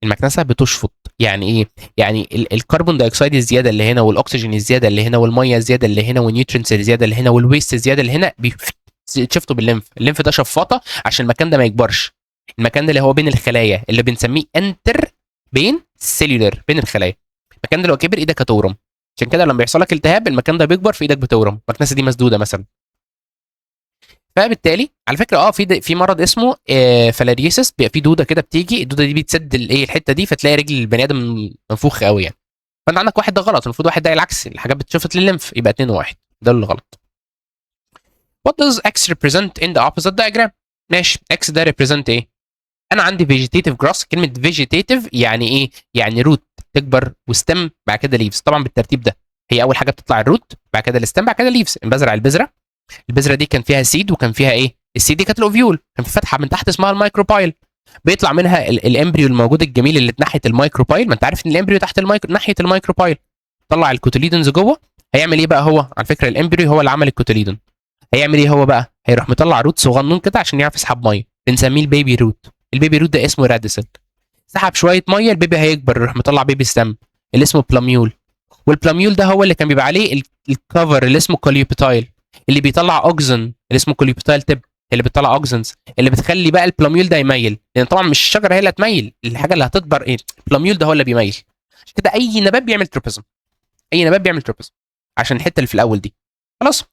المكنسه بتشفط يعني ايه؟ يعني الكربون دايوكسيد الزياده اللي هنا والاكسجين الزياده اللي هنا والميه الزياده اللي هنا والنيوترينز الزياده اللي هنا والويست الزياده اللي هنا بيتشفطوا بالليمف. الليمف ده شفاطه عشان المكان ده ما يكبرش. المكان ده اللي هو بين الخلايا اللي بنسميه انتر بين سيلولر، بين الخلايا. المكان ده لو كبر ايدك هتورم، عشان كده لما بيحصل لك التهاب المكان ده بيكبر في ايدك بتورم، المكنسه دي مسدوده مثلا. فبالتالي على فكره في مرض اسمه فلاريسيس، بيبقى في دوده كده بتيجي، الدوده دي بتسد الايه الحته دي، فتلاقي رجل البني ادم منفوخ قوي يعني. فانت عندك واحد ده غلط، المفروض واحد ده العكس، الحاجات بتشفط للليمف، يبقى 2 و1 ده اللي غلط. What does X represent in the opposite diagram؟ ماشي، X ده represent ايه؟ انا عندي vegetative grass. كلمه vegetative يعني ايه؟ يعني روت تكبر وستم بعد كده ليفز، طبعا بالترتيب ده. هي اول حاجه بتطلع الروت، بعد كده الستم، بعد كده ليفز. بزرع البذره، البذره دي كان فيها سيد وكان فيها ايه؟ السيد دي كانت الاوفيول، كان في فتحه من تحت اسمها الميكروبايل، بيطلع منها الامبريو الموجود الجميل اللي ناحيه الميكروبايل. ما انت عارف ان الامبريو تحت ناحيه الميكروبايل، طلع الكوتوليدونز جوه. هيعمل ايه بقى هو؟ على فكره الامبريو هو اللي عمل الكوتوليدون. هيعمل ايه هو بقى؟ هيروح مطلع روت صغنون كده عشان يعرف يسحب ميه، بنسميه البيبي روت. البيبي روت ده اسمه راديسل. سحب شويه ميه، البيبي هيكبر، يروح مطلع بيبي ستام اللي اسمه بلاميول. والبلاميول ده هو اللي كان بيبقى عليه الكفر اللي اسمه كوليوبيتايل، اللي بيطلع اوكسن اللي اسمه كوليوبيتايل تب، اللي بتطلع اوكسنز اللي بتخلي بقى البلاميول ده يميل، لان طبعا مش الشجره هي اللي هتميل، الحاجه اللي هتكبر ايه؟ البلاميول ده هو اللي بيميل. عشان كده اي نبات بيعمل تروبيزم، اي نبات بيعمل تروبيزم عشان الحته اللي في الاول دي. خلاص.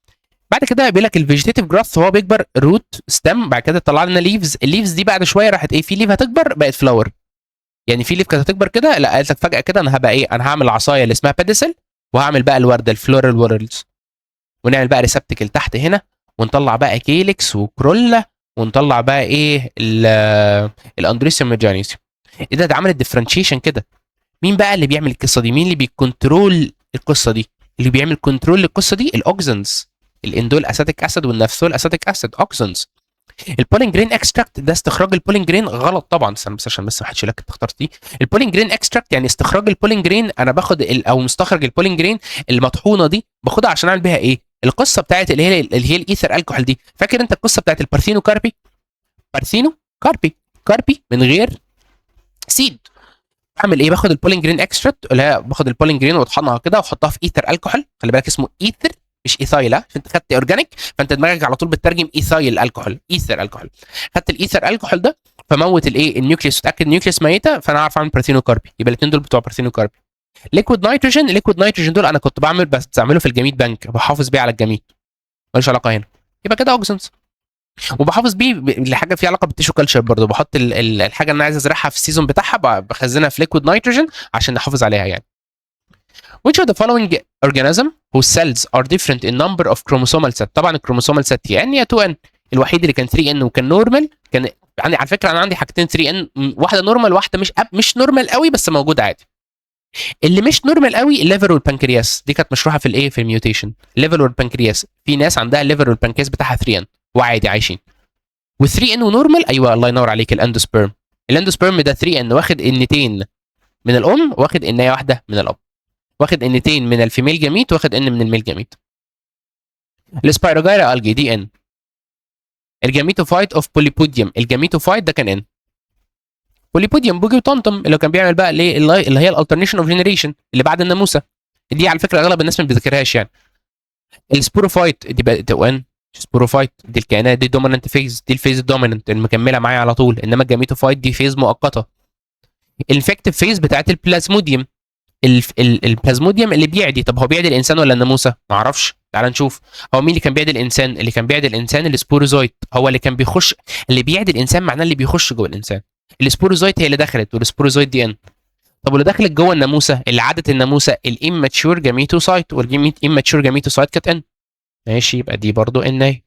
بعد كده بيقول لك الفيجيتيف جراث هو بيكبر روت ستام، بعد كده طلع لنا ليفز. الليفز دي بعد شويه راحت ايه؟ في ليف هتكبر بقت فلاور. يعني في ليف كانت هتكبر كده، لا قالت لك فجاه كده انا هبقى ايه؟ انا هعمل عصايه اللي اسمها بيدسل، وهعمل بقى الورده الفلورال وورلز، ونعمل بقى ريسبتكل تحت هنا، ونطلع بقى كيلكس وكرولا، ونطلع بقى ايه؟ الاندريسيوم ميجانيسيوم. ايه ده عمل الديفرنشيشن كده. مين بقى اللي بيعمل القصه دي؟ مين اللي بيكنترول القصه دي؟ اللي بيعمل كنترول للقصه دي الاوكسنز، الاندول اسيتيك اسيد والنفثول اسيتيك اسيد، اوكسنز. البولين جرين اكستراكت ده استخراج البولين جرين غلط طبعا، استنى بس عشان بس ما حدش يقول لك انت اخترت دي. البولين جرين اكستراكت يعني استخراج البولين جرين، انا باخد او مستخرج البولين جرين المطحونه دي، باخدها عشان اعمل بيها ايه؟ القصه بتاعت اللي هي الايثر الكحول دي. فاكر انت القصه بتاعت البارثينو كاربي؟ بارثينو كاربي من غير سيد. بعمل ايه؟ باخد البولين جرين اكستراكت، اللي هي باخد البولين جرين واطحنها كده واحطها في ايثر الكحول. خلي بالك اسمه ايثر مش ايثايل، عشان انت خدت اورجانيك فانت دماغك على طول بتترجم ايثايل الكحول، ايثر الكحول. خدت الايثر الكحول ده فموت الايه؟ النيوكليوس، اتاكد النيوكليوس ميته، فانا عارف اعمل بارثينو كاربي. يبقى الاثنين دول بتوع بارثينو كاربي. ليكويد نيتروجين دول انا كنت بستعمله في الجميد بنك، بحافظ بيه على الجميد، ملوش علاقه هنا. يبقى كده اوكسنز. وبحافظ بيه لحاجه فيها علاقه بالتيشو كلتشر برضه، بحط الحاجه اللي انا عايز ازرعها في السيزون بتاعها بخزنها في ليكويد نيتروجين عشان نحافظ عليها يعني. Which of the following organism whose cells are different in number of chromosomal set؟ طبعا الكروموسومال set يا ان يا 2 ان. الوحيد اللي كان 3 ان وكان نورمال كان عندي، على فكره انا عندي حاجتين 3 ان، واحده نورمال واحده مش نورمال قوي بس موجوده عادي. اللي مش نورمال قوي الليفر والبنكرياس، دي كانت مشروحه في الايه؟ في الميوتيشن. الليفر والبنكرياس في ناس عندها الليفر والبنكرياس بتاعها 3 ان وعادي عايشين. و3 ان ونورمال، ايوه الله ينور عليك، الاندوسبيرم. الاندوسبيرم ده 3 ان واخد انتين من الام، واخد انايه واحده من الاب، واخد انتين من الفيميل جميت، واخد ان من الميل جميت. السبايروجايرا الجي دي ان. الجاميتوفايت اوف بوليبوديوم، الجاميتوفايت ده كان ان. بوليبوديوم بوجي وطمطم اللي كان بيعمل بقى ليه اللي هي الالترنيشن اوف جنريشن اللي بعد الناموسه. دي على فكره اغلب الناس ما بتذاكرهاش يعني. السبوروفايت دي بقى ان. سبوروفايت دي الكائنات دي دوميننت فيز، دي الفيز الدوميننت المكمله معايا على طول، انما الجاميتوفايت دي فيز مؤقته. الانفكتيف فيز بتاعت البلازموديوم. البلازموديوم اللي بيعدي. طب هو بيعدي الانسان ولا الناموسه؟ ما اعرفش، تعال نشوف. هو مين اللي كان بيعدي الانسان؟ اللي كان بيعدي الانسان السبوروزويت، هو اللي كان بيخش. اللي بيعدي الانسان معناه اللي بيخش جوه الانسان. السبوروزويت هي اللي دخلت، والسبوروزويت دي ان. طب واللي دخلت جوه الناموسه اللي عادت الناموسه الاماتشور جاميتوسايت، والاماتشور جاميتوسايت كانت ان. ماشي، يبقى دي برضو ان.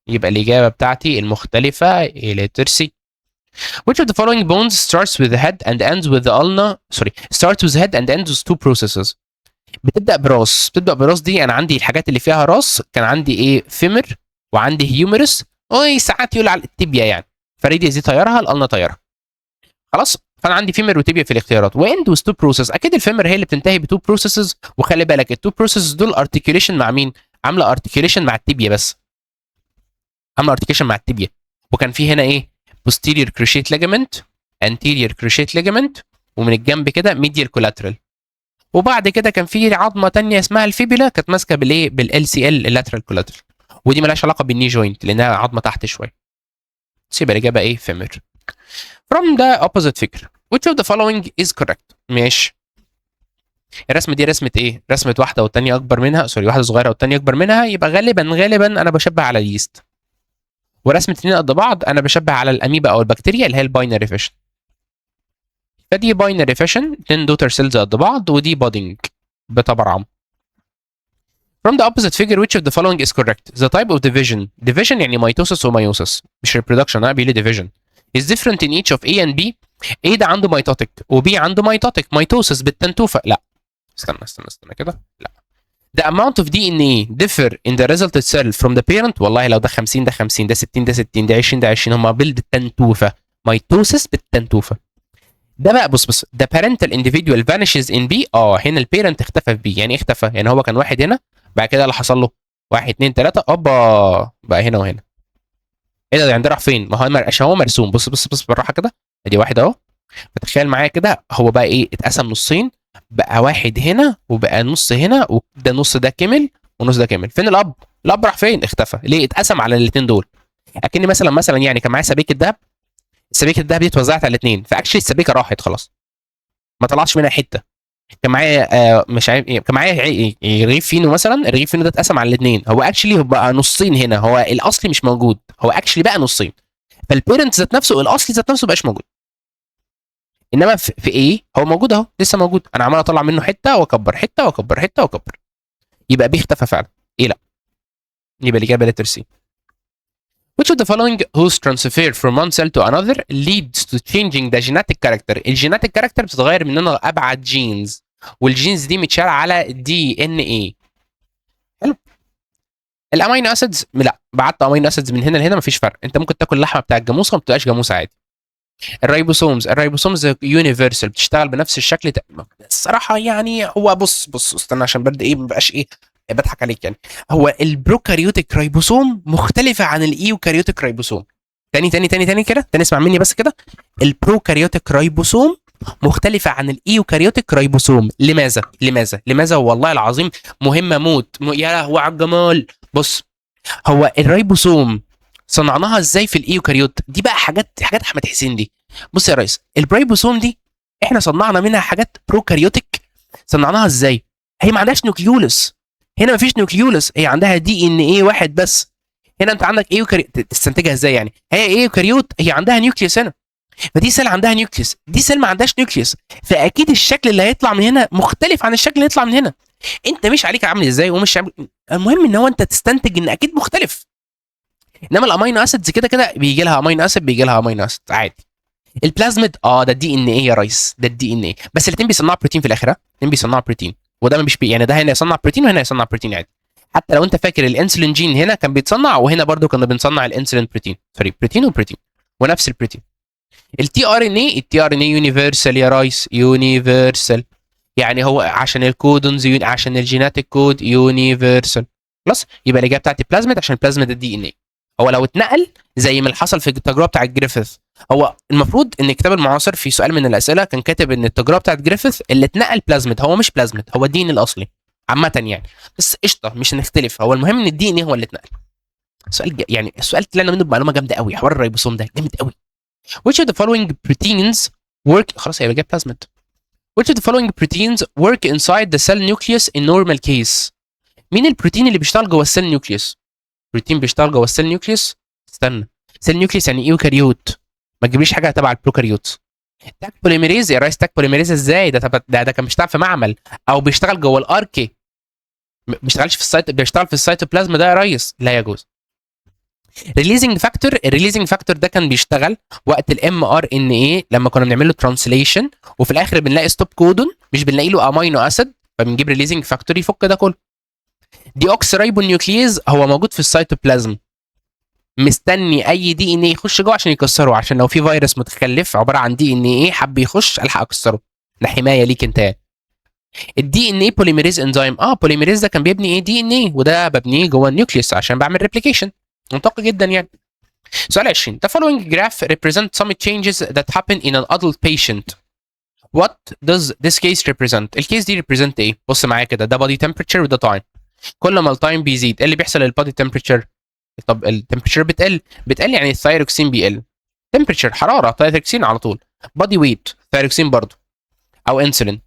يبقى الاجابه بتاعتي المختلفه الى ترسي. Which of the following bones starts with the head and ends with the ulna starts with the head and ends with two processes؟ بتبدا براس دي انا عندي الحاجات اللي فيها راس كان عندي ايه؟ فيمر، وعندي هيومرس، ساعات يقول على التibia يعني. فريديس دي طيارها، الالنا طيارها. خلاص. فانا عندي فيمر وتibia في الاختيارات، واند وذ تو بروسيس. اكيد الفيمر هي اللي بتنتهي بتو بروسيسز، وخلي بالك التو بروسيسز دول ارتكيوليشن مع مين؟ عامله ارتكيوليشن مع التibia بس. عامله ارتكيوليشن مع التibia. وكان في هنا ايه؟ posterior cruciate ligament، anterior cruciate ligament، ومن الجنب كده medial collateral. وبعد كده كان في عظمه ثانيه اسمها الفيبولا، كانت ماسكه بالايه؟ بالال سي ال اللاترال كولاترال، ودي مالهاش علاقه بالني جوينت لانها عظمه تحت شويه. بس يبقى الاجابه ايه؟ فيمر. from the opposite figure which of the following is correct؟ ماشي. الرسمه دي رسمه ايه؟ رسمه واحده والثانيه اكبر منها، واحده صغيره والثانيه اكبر منها، يبقى غالبا انا بشبه على اليست. ورسم اتنين قد بعض انا بشبه على الاميبا او البكتيريا اللي هي الباينري فيشن. فدي باينري فيشن، اتنين دوتر سيلز قد بعض، ودي بودنج بتبرعم. From the opposite figure which of the following is correct? The type of division. Division يعني mitosis وميوسس مش reproduction، انا بيقول لي division is different in each of A and B. A ده عنده mitotic وB عنده mitotic. mitosis بالتنتوفة لا. استنى كده لا. The amount of DNA differ in the resulted cell from the parent. والله لو ده 50 ده 50 ده 60 ده 60 ده 20 ده 20 هما بالتنتوفة. mitosis بالتنتوفة. ده بقى بص the parental individual vanishes in B. هنا البيرنت اختفى في B. يعني ايه اختفى؟ يعني هو كان واحد هنا بعد كده اللي حصل له 1 2 3 اوبا بقى هنا وهنا. ايه ده يعني ده راح فين؟ ما هو عشان هو مرسوم. بص بالراحه كده، ادي واحد اهو. فتخيل معايا كده هو بقى ايه؟ اتقسم نصين، بقى واحد هنا وبقى نص هنا، وده النص ده كمل والنص ده كمل. فين الاب؟ الاب راح فين؟ اختفى. ليه؟ اتقسم على الاثنين دول. اكني مثلا يعني كان معايا سبيكه دهب، السبيكه الدهب دي اتوزعت على الاثنين، فاكشلي السبيكه راحت خلاص، ما طلعش منها حته. كان معايا مش عارف ايه، كان معايا رغيف فينو مثلا، الرغيف فينو ده اتقسم على الاثنين، هو اكشلي بقى نصين هنا، هو الاصلي مش موجود، هو اكشلي بقى نصين. فالبيرنت ذات نفسه الاصلي ذات نفسه بقاش موجود. انما في ايه هو موجود اهو، لسه موجود، انا عمال اطلع منه حته واكبر حته واكبر حته واكبر. يبقى بي اختفى فعلا. ايه لا، يبقى الاجابه لتر سي. Which of the following whose transfer from one cell to another leads to changing the genetic character. الجيناتيك كاركتر بتتغير من انه ابعد جينز، والجينز دي متشال على دي ان ايه. حلو. الامينو اسيدز لا، بعت امينو اسيدز من هنا لهنا مفيش فرق، انت ممكن تاكل اللحمه بتاع الجاموسه وما بتبقاش جاموسه عادي. الريبوسومز يونيفرسال، بتشتغل بنفس الشكل. الصراحه يعني هو بص استنى عشان برد ايه، ما بقاش ايه بضحك عليك يعني. هو البروكاريوتيك ريبوسوم مختلفه عن الايوكاريوتيك ريبوسوم. تاني كده، تاني اسمع مني بس كده. البروكاريوتيك ريبوسوم مختلفة عن الايوكاريوتيك ريبوسوم. لماذا والله العظيم مهمة موت. يا لهوي على الجمال. بص، هو الريبوسوم صنعناها ازاي في الايوكاريوت؟ دي بقى حاجات احمد حسين دي. بص يا ريس، الريبوسوم دي احنا صنعنا منها حاجات بروكاريوتيك. صنعناها ازاي؟ هي ما عندهاش نيوكليولس. هنا ما فيش نيوكليولس، هي عندها دي ان ايه واحد بس. هنا انت عندك ايوكاريوت، تستنتجها ازاي يعني؟ هي ايوكاريوت هي عندها نيوكليوس هنا، فدي سيل عندها نيوكليوس، دي سيل ما عندهاش نيوكليوس، فاكيد الشكل اللي هيطلع من هنا مختلف عن الشكل اللي هيطلع من هنا. انت مش عليك عامل ازاي ومش عامل، المهم ان هو انت تستنتج ان اكيد مختلف. انما الامينو اسيدز كده بيجي لها امينو اسيد، عادي. البلازميد ده الدي ان ايه يا ريس، ده الدي ان ايه، بس الاثنين بيصنعوا بروتين في الاخر. الاثنين بيصنعوا بروتين، وده مش يعني ده هنا يصنع بروتين وهنا يصنع بروتين عادي. حتى لو انت فاكر الانسولين جين هنا كان بيتصنع، وهنا برضو كنا بنصنع الانسولين بروتين، بروتين وبروتين ونفس البروتين. التي ار ان اي يونيفرسال يا ريس، يونيفرسال، يعني هو عشان الكودونز عشان الجيناتيك كود يونيفرسال. خلاص، يبقى الاجابه بتاعتي بلازميد، عشان بلازميد الدي ان اي. هو لو اتنقل زي ما حصل في التجربه بتاعت جريفيث، هو المفروض ان الكتاب المعاصر في سؤال من الاسئله كان كاتب ان التجربه بتاعت جريفيث اللي اتنقل بلازميد، هو مش بلازميد، هو الدي ان الاصلي عامه يعني. بس قشطه مش هنختلف، هو المهم ان الدي ان هو اللي اتنقل. يعني السؤال طلعنا منه بمعلومه جامده قوي، حوار الريبوسوم ده جامد قوي. Which of the following proteins work، خلاص هيبقى جايب بلازميد. Which of the following proteins work inside the cell nucleus in normal case؟ مين البروتين اللي بيشتغل جوه السيل نيوكليوس؟ بروتين بيشتغل جوه السيل نيوكليوس؟ استنى، سيل نيوكليوس يعني ايوكاريوت، ما تجيبليش حاجه تبع البروكاريوت. تاك بوليميريز يا ريس، تاك بوليميريز ازاي؟ ده كان بيشتغل في معمل او بيشتغل جوه الاركي، ما بيشتغلش في السايت، بيشتغل في السيتوبلازم ده يا ريس، لا يجوز. ريليزنج فاكتور، الريليزنج فاكتور ده كان بيشتغل وقت الام ار ان ايه لما كنا بنعمل له ترانسليشن، وفي الاخر بنلاقي ستوب كودون، مش بنلاقي له امينو اسيد، فبنجيب ريليزنج فاكتور يفك ده كله. دي اوكس رايبو نيوكليز هو موجود في السيتوبلازم، مستني اي دي ان ايه يخش جوه عشان يكسره، عشان لو في فيروس متخلف عباره عن دي ان ايه حب يخش الحق اكسره، ده حمايه ليك انت. الدي ان ايه بوليميريز انزيم، بوليميريز ده كان بيبني ايه؟ دي ان ايه، وده ببنيه جوه النيوكليوس عشان بعمل ريبليكيشن، منطقي جدا يعني. سؤال 20. The following graph represents some changes that happen in an adult patient. What does this case represent؟ الكيس دي represent ايه؟ بص معايا كده، ده body temperature وده time. كل ما التايم بيزيد ايه اللي بيحصل للبادي temperature؟ طب التمبريتشر بتقل يعني الثايروكسين بيقل. temperature حراره، ثايروكسين على طول. body weight ثايروكسين برضه. او انسولين،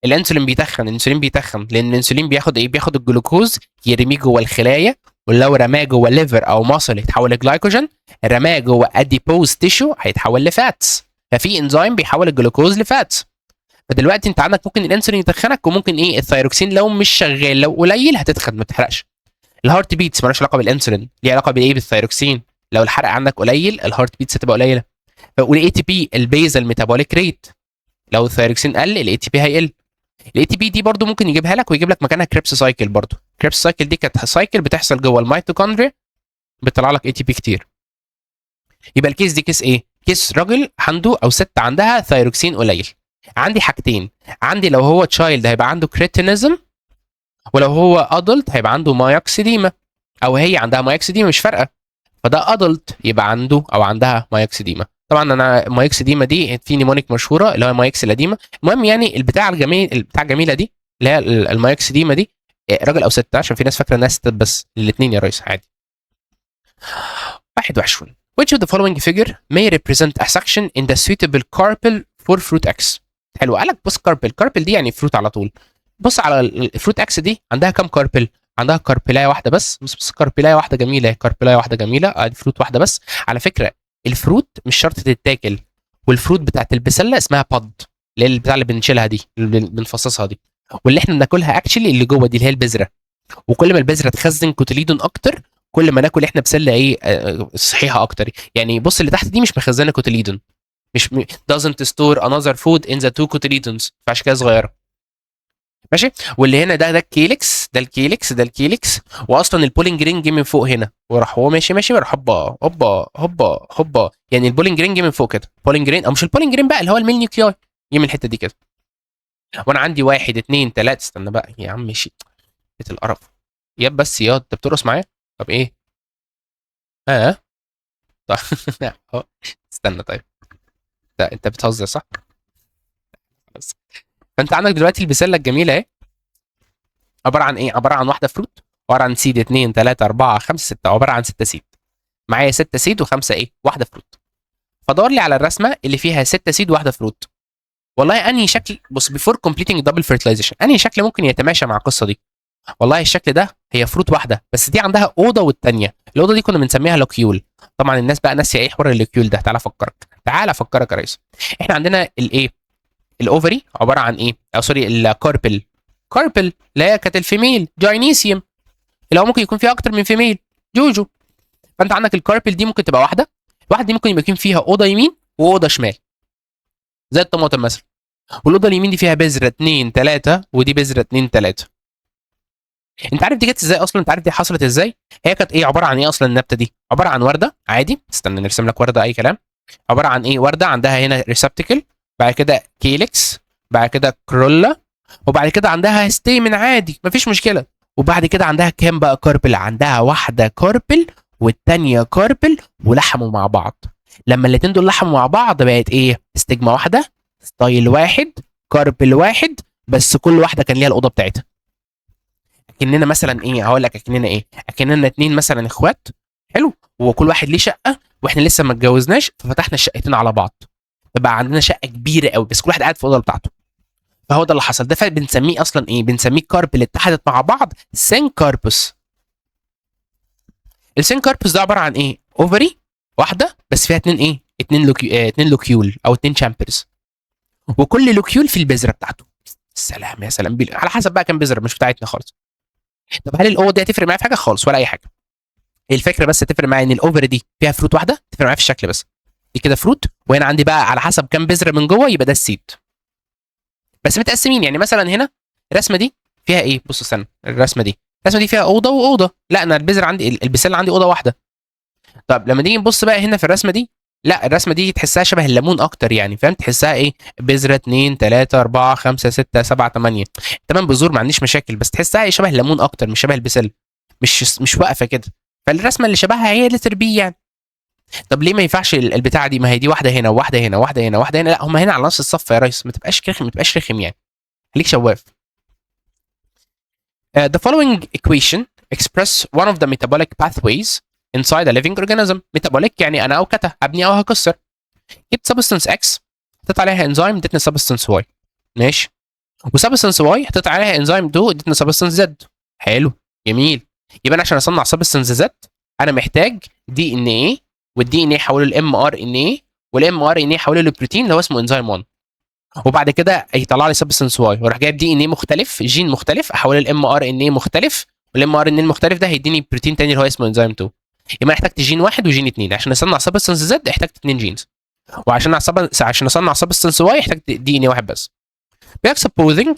الانسولين بيتخن، لان الانسولين بياخد ايه؟ بياخد الجلوكوز يرميه جوه الخلايا، ولو رماه جوه ليفر او ماسل يتحول لجلايكوجين، رماه جوه اديبوز تيشو هيتحول لفاتس. ففي انزيم بيحول الجلوكوز لفاتس. فدلوقتي انت عندك ممكن الانسولين يتخنك، وممكن ايه الثايروكسين لو مش شغال لو قليل هتتخن ما تحرقش. الهارت بيتس مالهاش علاقه بالانسولين، ليها علاقه بايه؟ بالثايروكسين. لو الحرق عندك قليل الهارت بيتس هتبقى قليله. والاي تي بي البيزل ميتابوليك ريت، لو الثايروكسين قل الاي تي بي هيقل. الاي تي بي دي برضو ممكن يجيبها لك ويجيب لك مكانها كريبس سايكل. برضو كريبس سايكل دي كانت سايكل بتحصل جوه الميتوكوندريا بتطلع لك اي تي بي كتير. يبقى الكيس دي كيس ايه؟ كيس راجل عنده او ست عندها ثايروكسين قليل. عندي حاجتين، عندي لو هو تشايلد هيبقى عنده كريتينيزم، ولو هو ادلت هيبقى عنده مايوكسيديما، او هي عندها مايوكسيديما مش فارقه. فده ادلت يبقى عنده او عندها مايوكسيديما. طبعا انا مايوكسيديما دي في نيمونيك مشهوره اللي هو مايوكس القديمه. المهم يعني البتاع الجميل، البتاع الجميله دي اللي هي المايوكسيديما دي، راجل او ست، عشان في ناس فاكره انها ست بس، الاثنين يا ريس عادي. 21 which of the following figure may represent a section in the suitable carpel for fruit X. حلو. قال لك بص كاربل دي يعني فروت على طول. بص على الفروت اكس دي عندها كام كاربل؟ عندها كاربلايه واحده بس. بص كاربلايه واحده جميله، كاربلايه واحده جميله، ادي فروت واحده بس. على فكره الفروت مش شرط تتاكل، والفروت بتاعت البسله اسمها باد، اللي هي البتاع اللي بنشيلها دي اللي بنفصصها دي، واللي احنا بناكلها اكشلي اللي جوه دي اللي هي البذره. وكل ما البذره تخزن كوتليدون اكتر كل ما ناكل احنا بسله ايه صحيحه اكتر. يعني بص اللي تحت دي مش مخزنه كوتليدون، مش doesn't store another food in the two cotyledons، فعشان كده صغيره. ماشي. واللي هنا ده الكيلكس، ده الكيلكس، ده الكيلكس. واصلا البولينج رينج جه من فوق هنا، وراح هو ماشي ماشي وراح هوبا هوبا هوبا هوبا. يعني البولينج رينج جه من فوق كده، بولينج رين او مش البولينج رين بقى اللي هو الميل نيوكلياي جه من الحته دي كده. وانا عندي واحد اتنين تلاته، استنى بقى يا عم ماشي بيت القرف. ياب بس ياض انت بترقص معايا؟ طب ايه؟ ها طيب استنى طيب، انت بتهزر صح؟ بس. فانت عندك دلوقتي البسله الجميله اهي، عباره عن ايه؟ عباره عن واحده فروت، عباره عن سيد 2 3 4 5 6، عباره عن 6 سيد. معايا 6 سيد و5 ايه؟ واحده فروت. فدور لي على الرسمه اللي فيها 6 سيد وواحده فروت. والله انهي شكل، بص بيفور كومبليتنج دبل فيرتلايزيشن انهي شكل ممكن يتماشى مع القصه دي؟ والله الشكل ده هي فروت واحده بس دي عندها اوضه، والثانيه الاوضه دي كنا بنسميها لوكيول. طبعا الناس بقى ناسيه ايه حوار اللوكيول ده. تعالى افكرك، تعالى افكرك يا ريس. احنا عندنا الايه؟ الاوفري عباره عن ايه؟ او سوري الكاربل، كاربل اللي هي كانت الفيميل جاينيسيوم، اللي هو ممكن يكون فيها اكتر من فيميل جوجو. فانت عندك الكاربل دي ممكن تبقى واحده، الواحده دي ممكن يكون فيها اوضه يمين واوضه شمال زي الطماطم مثلا. والاوضه اليمين دي فيها بذره 2 3 ودي بذره 2 3. انت عارف دي جت ازاي اصلا؟ انت عارف دي حصلت ازاي؟ هي كانت ايه؟ عباره عن ايه اصلا النبته دي؟ عباره عن ورده عادي. استنى نرسم لك ورده اي كلام. عباره عن ايه؟ ورده عندها هنا ريسبتكل، بعد كده كيلكس، بعد كده كرولا، وبعد كده عندها ستيمن عادي مفيش مشكله. وبعد كده عندها كام بقى كاربل؟ عندها واحده كاربل والتانيه كاربل ولحموا مع بعض. لما الاتنين دول لحموا مع بعض بقت ايه؟ استجمه واحده، ستايل واحد، كاربل واحد، بس كل واحده كان ليها الاوضه بتاعتها. اكننا مثلا ايه؟ هقول لك اكننا ايه؟ اكننا اتنين مثلا اخوات، حلو، وكل واحد ليه شقه واحنا لسه ما اتجوزناش، ففتحنا الشقتين على بعض فبقى عندنا شقه كبيره قوي بس كل واحد قاعد في الاوضه بتاعته. فهو ده اللي حصل. ده بنسميه اصلا ايه؟ بنسميه كارب اللي اتحدت مع بعض سينكاربوس. السينكاربوس ده عباره عن ايه؟ اوفري واحده بس فيها اتنين ايه؟ اتنين لوكيول او اتنين شامبرز، وكل لوكيول في البذره بتاعته. سلام يا سلام على حسب بقى كام بذره، مش بتاعتنا خالص. طب هل الاوضه دي هتفرق معايا في حاجه؟ خالص ولا اي حاجه. هي الفكره بس هتفرق معايا ان الاوفر دي فيها فروت واحده، تفرق معايا في الشكل بس. دي كده فروت، وهنا عندي بقى على حسب كام بذره من جوه يبقى ده السيد. بس متقسمين. يعني مثلا هنا الرسمه دي فيها ايه؟ بص استنى، الرسمه دي فيها اوضه واوضه. لا انا البذره عندي البسله عندي اوضه واحده. طب لما نيجي نبص بقى هنا في الرسمه دي، لا الرسمه دي تحسها شبه الليمون اكتر. يعني فاهم؟ تحسها ايه؟ بذره 2 3 4 5 6 7 8 تمام بذور، ما عنديش مشاكل، بس تحسها ايه؟ شبه الليمون اكتر مش شبه البسله، مش واقفه كده. فالرسمه اللي شبهها هي لتر بي يعني. طب ليه ما ينفعش البتاعه دي؟ ما هي دي واحده هنا وواحده هنا وواحده هنا وواحده هنا. لا هم هنا على نص الصف يا ريس. ما تبقاش رخم، ما تبقاش رخم يعني، خليك شواف. The following equation express one of the metabolic pathways inside a living organism. metabolic يعني انا اوكتها، ابني او هكسر. جبت substance X حطيت عليها انزيم ادتني substance Y، ماشي. وسبستنس Y حطيت عليها انزيم 2 ادتني substance Z. حلو جميل. يبقى انا عشان اصنع سبستنس زد انا محتاج دي ان ايه، والدي ان ايه احوله لام ار ان ايه، والام ار ان ايه احوله لبروتين اللي هو اسمه انزيم 1. وبعد كده يطلع لي سبستنس واي، واروح جايب دي ان ايه مختلف، جين مختلف، احوله لام ار ان ايه مختلف، والام ار ان ايه المختلف ده هيديني بروتين تاني اللي هو اسمه انزيم 2. يبقى انا احتجت جين واحد وجين اثنين عشان اصنع سبستنس زد، احتجت اثنين جينز. وعشان عشان اصنع سبستنس واي احتجت دي ان ايه واحد بس. supposing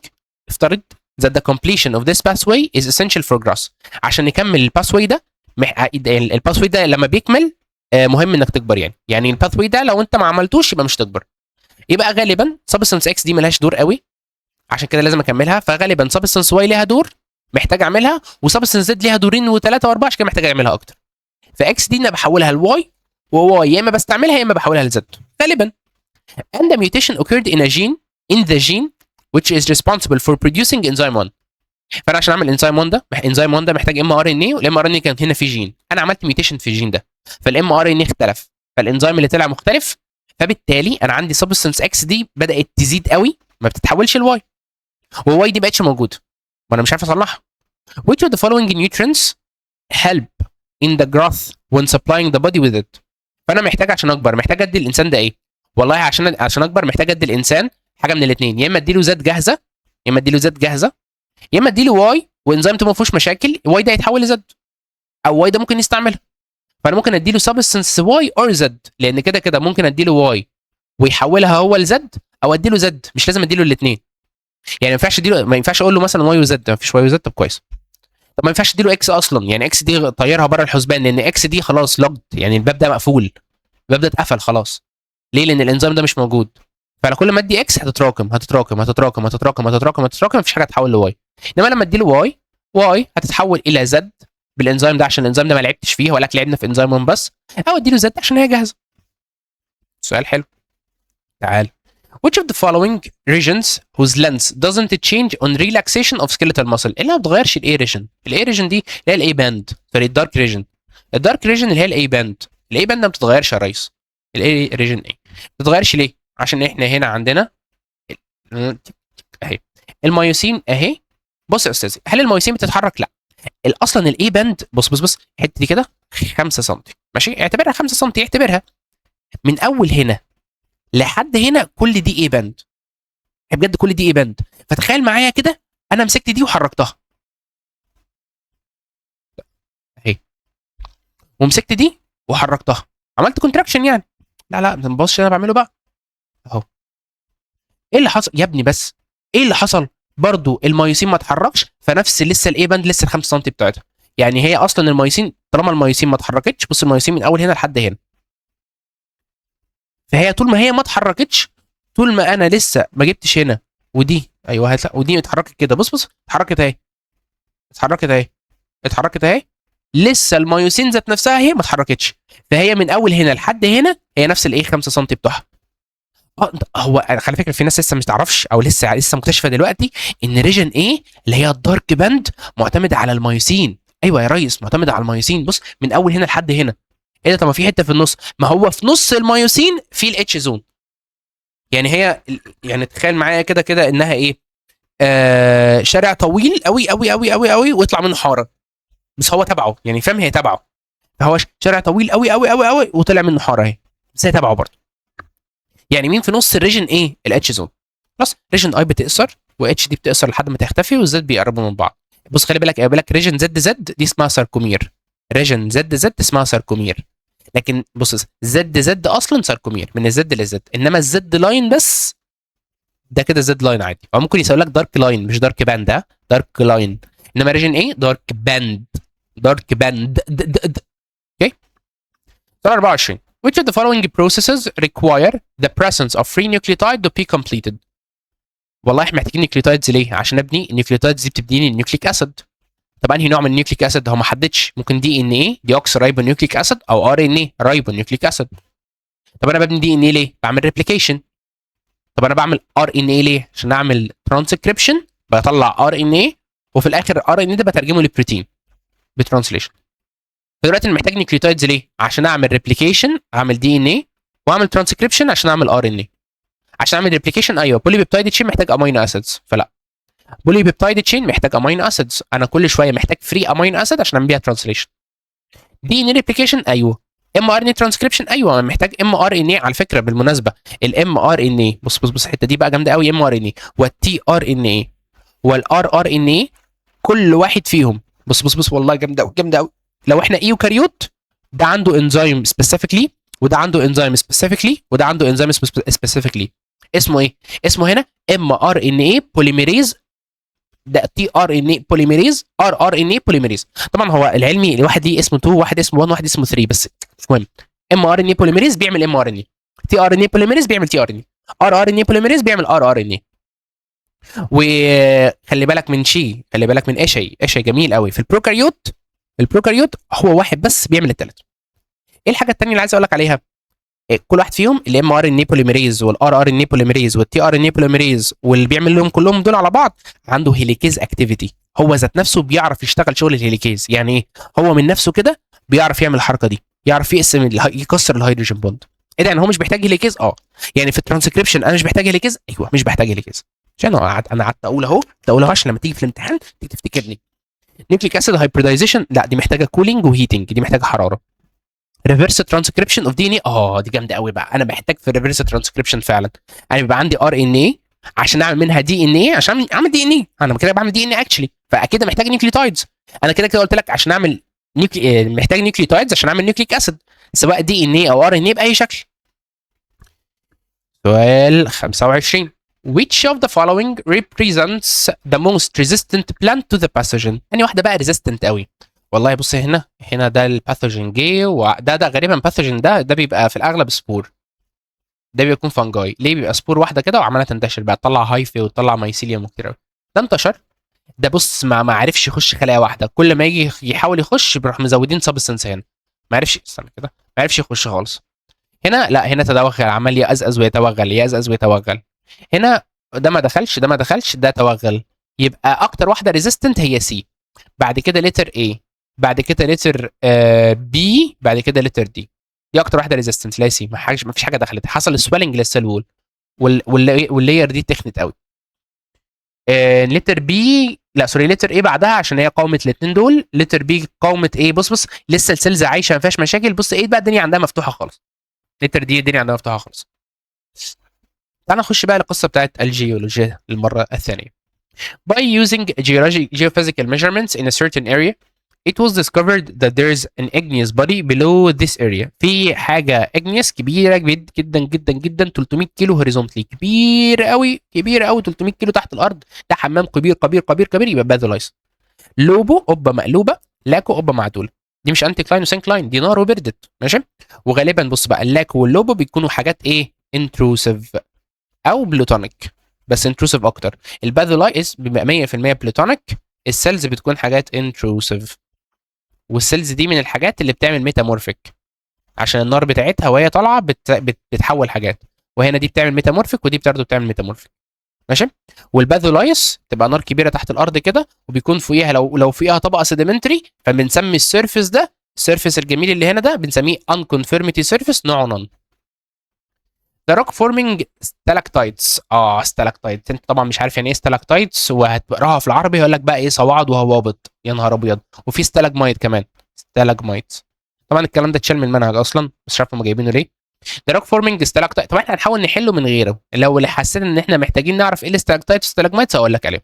افترض that the completion of this pathway is essential for growth. عشان نكمل الباثوي ده الباثوي ده لما بيكمل مهم انك تكبر يعني الباثوي ده لو انت ما عملتوش يبقى مش تكبر. يبقى غالبا سبستنس اكس دي ملهاش دور قوي، عشان كده لازم اكملها. فغالبا سبستنس واي ليها دور محتاج اعملها، وسبستنس زد ليها دورين وثلاثه واربعه عشان كده محتاج اعملها اكتر. فاكس دي انا بحولها لواي، وواي يا اما بستعملها يا اما بحولها لزد غالبا. and the mutation occurred in the gene which is responsible for producing enzyme 1. فانا عشان اعمل انزيم 1 ده، انزيم 1 ده محتاج ام ار ان اي، والام ار ان اي كانت هنا في جين، انا عملت ميوتيشن في الجين ده، فالام ار ان اي اختلف، فالانزيم اللي طلع مختلف، فبالتالي انا عندي سبستنس اكس دي بدات تزيد قوي ما بتتحولش لواي، وواي دي بقتش موجوده وانا مش عارف اصلحها. which of the following nutrients help in the growth when supplying the body with it. فانا محتاج عشان اكبر محتاج ادي الانسان ده ايه؟ والله عشان اكبر محتاج ادي الانسان حاجه من الاثنين، يا اما اديله زد جاهزه، يا اما اديله زد جاهزه، يا اما اديله واي وانزيم ما فيهوش مشاكل، واي ده يتحول لزد، او واي ده ممكن يستعملها. فانا ممكن اديله سبستنس واي اور زد، لان كده كده ممكن اديله واي ويحولها هو لزد، او اديله زد، مش لازم اديله الاثنين. يعني ما ينفعش اقول له مثلا واي وزد، ما فيش واي وزد، طب كويس. طب ما ينفعش اديله اكس اصلا، يعني اكس دي طيرها بره الحسبان، لان اكس دي خلاص لوجد، يعني الباب ده مقفول، الباب ده اتقفل خلاص. ليه؟ لان الانزيم ده مش موجود. فانا كل ما ادي اكس هتتراكم هتتراكم هتتراكم هتتراكم هتتراكم هتتراكم، مفيش حاجه هتتحول لواي. انما لما ادي له واي هتتحول الى زد بالانزيم ده، عشان الانزيم ده ما لعبتش فيه، ولكن لعبنا في انزيم 1 بس، او ادي له زد عشان هي جاهزه. سؤال حلو. تعال. which of the following regions whose length doesn't change on relaxation of skeletal muscle؟ اللي ما بتغيرش الاي ريجن. الاي ريجن دي اللي هي الاي باند، سوري الدارك ريجن. الدارك ريجن اللي هي الاي باند، الاي باند ما بتتغيرش يا ريس. الاي ريجن ايه؟ ما بتتغيرش ليه؟ عشان احنا هنا عندنا اهي المايوسين اهي. بص يا استاذي، هل المايوسين بتتحرك؟ لا. اصلا الاي باند، بص الحته دي كده 5 سم، ماشي، اعتبرها 5 سم، اعتبرها من اول هنا لحد هنا كل دي اي باند، بجد كل دي اي باند. فتخيل معايا كده انا مسكت دي وحركتها اهي، ومسكت دي وحركتها، عملت كونتراكشن يعني. لا ما تبصش انا بعمله بقى اهو. ايه اللي حصل يا ابني؟ بس ايه اللي حصل؟ برضو المايوسين ما اتحركش، فنفس لسه الاي باند لسه ال 5 سم بتاعتها. يعني هي اصلا المايوسين، طالما المايوسين ما اتحركتش، بص المايوسين من اول هنا لحد هنا، فهي طول ما هي ما اتحركتش، طول ما انا لسه ما جبتش هنا ودي، ايوه ودي اتحركت كده، بص اتحركت اهي، اتحركت اهي، اتحركت اهي، لسه المايوسين ذات نفسها هي ما اتحركتش، فهي من اول هنا لحد هنا هي نفس الايه 5 سم بتوعها. هو على فكره في ناس لسه مش تعرفش، او لسه مكتشفه دلوقتي ان ريجن ايه اللي هي الدارك باند معتمده على المايوسين. ايوه يا ريس معتمده على المايوسين، بص من اول هنا لحد هنا. ايه ده؟ طب ما في حته في النص، ما هو في نص المايوسين في الاتش زون. يعني هي يعني تخيل معايا كده انها ايه، شارع طويل قوي قوي قوي قوي قوي ويطلع منه حاره، بس هو تبعه، يعني فاهم، هي تبعه. فهو شارع طويل قوي قوي قوي قوي وطلع منه حاره اهي، بس هي تبعه برضه. يعني مين في نص الريجن ايه؟ الاتش زون. خلاص ريجن اي بتقصر، واتش دي بتقصر لحد ما تختفي، والزد بيقربوا من بعض. بص خلي بالك، قبل لك ريجن زد دي اسمها ساركومير، ريجن زد اسمها ساركومير. لكن بص زد اصلا ساركومير من الزد للزد، انما الزد لاين بس ده كده زد لاين عادي، او ممكن يسوي لك دارك لاين مش دارك باند، ده دارك لاين. انما ريجن ايه؟ دارك باند، دارك باند. اوكي. سؤال 24. Which of the following processes require the presence of free nucleotide to be completed؟ والله احنا محتاجين نيوكليوتايدز ليه؟ عشان ابني النيوكليوتايدز دي بتديني النيوكليك اسيد. طب انهي نوع من النيوكليك اسيد؟ هو ما حددش، ممكن دي ان ايه دي اوكس رايبو نيوكليك اسيد، او ار ان ايه رايبو نيوكليك اسيد. طب انا ببني دي ان ايه ليه؟ بعمل ريبليكيشن. طب انا بعمل ار ان ايه ليه؟ عشان اعمل ترانسكريبشن، بطلع ار ان ايه، وفي الاخر ار ان ايه ده بترجمه لبروتين بترانسليشن. فدلوقتي انا محتاج نيوكليوتايدز ليه؟ عشان اعمل ريبليكيشن، اعمل دي ان ايه، واعمل ترانسكريبشن عشان اعمل ار ان ايه. عشان اعمل ريبليكيشن ايوه بولي بيبتايد تشين محتاج امينو اسيدز، فلا. بولي بيبتايد تشين محتاج امينو اسيدز، انا كل شويه محتاج فري امينو اسيد عشان اعمل بيها ترانسليشن. دي ان اي ريبليكيشن ايوه. ام ار ان اي ترانسكريبشن ايوه، انا محتاج ام ار ان اي. على فكره بالمناسبه الام ار ان اي، بص الحته دي بقى جامده قوي. ام ار ان اي والتي ار ان اي والار ار ان اي، كل واحد فيهم بص والله جامده قوي جامده قوي. لو احنا ايوكاريوت، ده عنده انزيم سبيسيفيكلي، وده عنده انزيم سبيسيفيكلي، وده عنده انزيم سبيسيفيكلي. اسمه ايه؟ اسمه هنا ام ار ان اي بوليميريز، ده تي ار ان اي بوليميريز، ار ان اي بوليميريز. طبعا هو العلمي الواحد ليه اسمه 2، واحد اسمه 1، واحد اسمه 3، بس مش مهم. ام ار ان اي بوليميريز بيعمل ام ار ان اي، تي ار ان اي بوليميريز بيعمل تي ار ان اي، ار ان اي بوليميريز بيعمل ار ان اي. وخلي بالك من شيء، خلي بالك من اشي جميل قوي في البروكاريوت. البروكاريوت هو واحد بس بيعمل الثلاثه. ايه الحاجه الثانيه اللي عايز اقول لك عليها؟ كل واحد فيهم الام ار ان اي بوليميريز والار ان اي بوليميريز والتي ار ان اي بوليميريز، واللي بيعمل لهم كلهم دول على بعض عنده هيليكيز اكتيفيتي. هو ذات نفسه بيعرف يشتغل شغل الهيليكيز. يعني ايه؟ هو من نفسه كده بيعرف يعمل الحركه دي، يعرف يقسم يكسر الهيدروجين بوند. ايه ده؟ يعني هو مش بيحتاج هيليكيز؟ يعني في الترانسكريبشن انا مش بحتاج هيليكيز؟ ايوه مش بحتاج هيليكيز. عشان انا قعدت اقول اهو عشان لما تيجي في الامتحان تيجي تفتكرني. نيوكليك اسيد هايبردايزيشن، لا دي محتاجه كولينج وهيتنج، دي محتاجه حراره. ريفرس ترانسكريبشن اوف دي ان اي، دي جامده قوي بقى. انا بحتاج في الريفرس ترانسكريبشن فعلا. انا بيبقى عندي ار ان اي عشان اعمل منها دي ان اي، عشان اعمل دي ان اي انا كده بعمل دي ان اي اكشلي، فاكيد محتاج نيوكليوتايدز. انا كده قلت لك عشان اعمل محتاج نيوكليوتايدز عشان اعمل نيوكليك اسيد، سواء دي ان اي او ار ان اي باي شكل. سؤال 25. Which of the following represents the most resistant plant to the pathogen؟ يعني واحده بقى resistant قوي. والله بص هنا ده الباثوجين جه، وده غالبا باثوجين، ده بيبقى في الاغلب سبور. ده بيكون فانجاي. ليه بيبقى سبور واحده كده وعماله تنتشر بقى، تطلع هايفي وتطلع مايسيليوم كتير قوي. ده انتشر. ده بص ما عرفش يخش خلايا واحده، كل ما يجي يحاول يخش بيروح مزودين سبستنس هنا. ما عرفش، استنى كده، ما عرفش يخش خالص. هنا لا، هنا تدوغل، عمال يأزأز ويتوغل، يأزأز ويتوغل. هنا ده ما دخلش، ده ما دخلش، ده توغل. يبقى اكتر واحده ريزيستنت هي سي، بعد كده لتر اي، بعد كده لتر بي، بعد كده لتر دي. دي اكتر واحده ريزيستنت، لا سي، ما فيش حاجه دخلت، حصل سويلنج للسيل وول، واللاير دي تخنت قوي. لتر بي، لا سوري، لتر ايه بعدها عشان هي قاومت الاثنين دول. لتر بي قاومت ايه؟ بص لسه السيلز عايشه ما فيهاش مشاكل. بص ايه بقى، الدنيا عندها مفتوحه خالص. لتر دي الدنيا عندها مفتوحه خالص. تعال نخش بقى القصه بتاعت الجيولوجيا المره الثانيه. By using geophysical measurements in a certain area, it was discovered that there is an igneous body below this area. في حاجة igneous كبيرة جدا جدا جدا، 300 كيلو هوريزونتلي، كبير قوي كبير قوي، 300 كيلو تحت الأرض. ده حمام كبير كبير كبير كبير، يبقى باثولايز. لوبو قبة مقلوبة، لاكو قبة معدولة. دي مش انتي كلاين وسينكلاين، دي نار وبردت ماشي. وغالبا بص بقى اللاكو واللوبو بيكونوا حاجات ايه؟ انتروسيف او بلوتونيك، بس انتروسيف اكتر. الباثولايز بيبقى 100% بلوتونيك. السيلز بتكون حاجات انتروسيف، والسيلز دي من الحاجات اللي بتعمل ميتامورفيك، عشان النار بتاعتها وهي طالعه بتحول حاجات. وهنا دي بتعمل ميتامورفيك، ودي برضه بتعمل ميتامورفيك ماشي. والباثولايز تبقى نار كبيره تحت الارض كده، وبيكون فوقيها لو فوقيها طبقه سيديمنتري، فبنسمي السيرفيس ده، السيرفيس الجميل اللي هنا ده بنسميه unconformity surface، نوعه نون. The rock forming stalactites. stalactites، انت طبعا مش عارف يعني ايه stalactites، وهتقراها في العربي هيقول لك بقى ايه؟ صواعد وهوابط. يا نهار ابيض. وفي stalagmite كمان، stalagmites. طبعا الكلام ده اتشال من المنهج اصلا، بس مش عارف هم جايبينه ليه. The rock forming stalactite، طبعا احنا هنحاول نحله من غيره، لو حسينا ان احنا محتاجين نعرف ايه الستالاكتايت والستالاجمايتس هقول لك عليهم.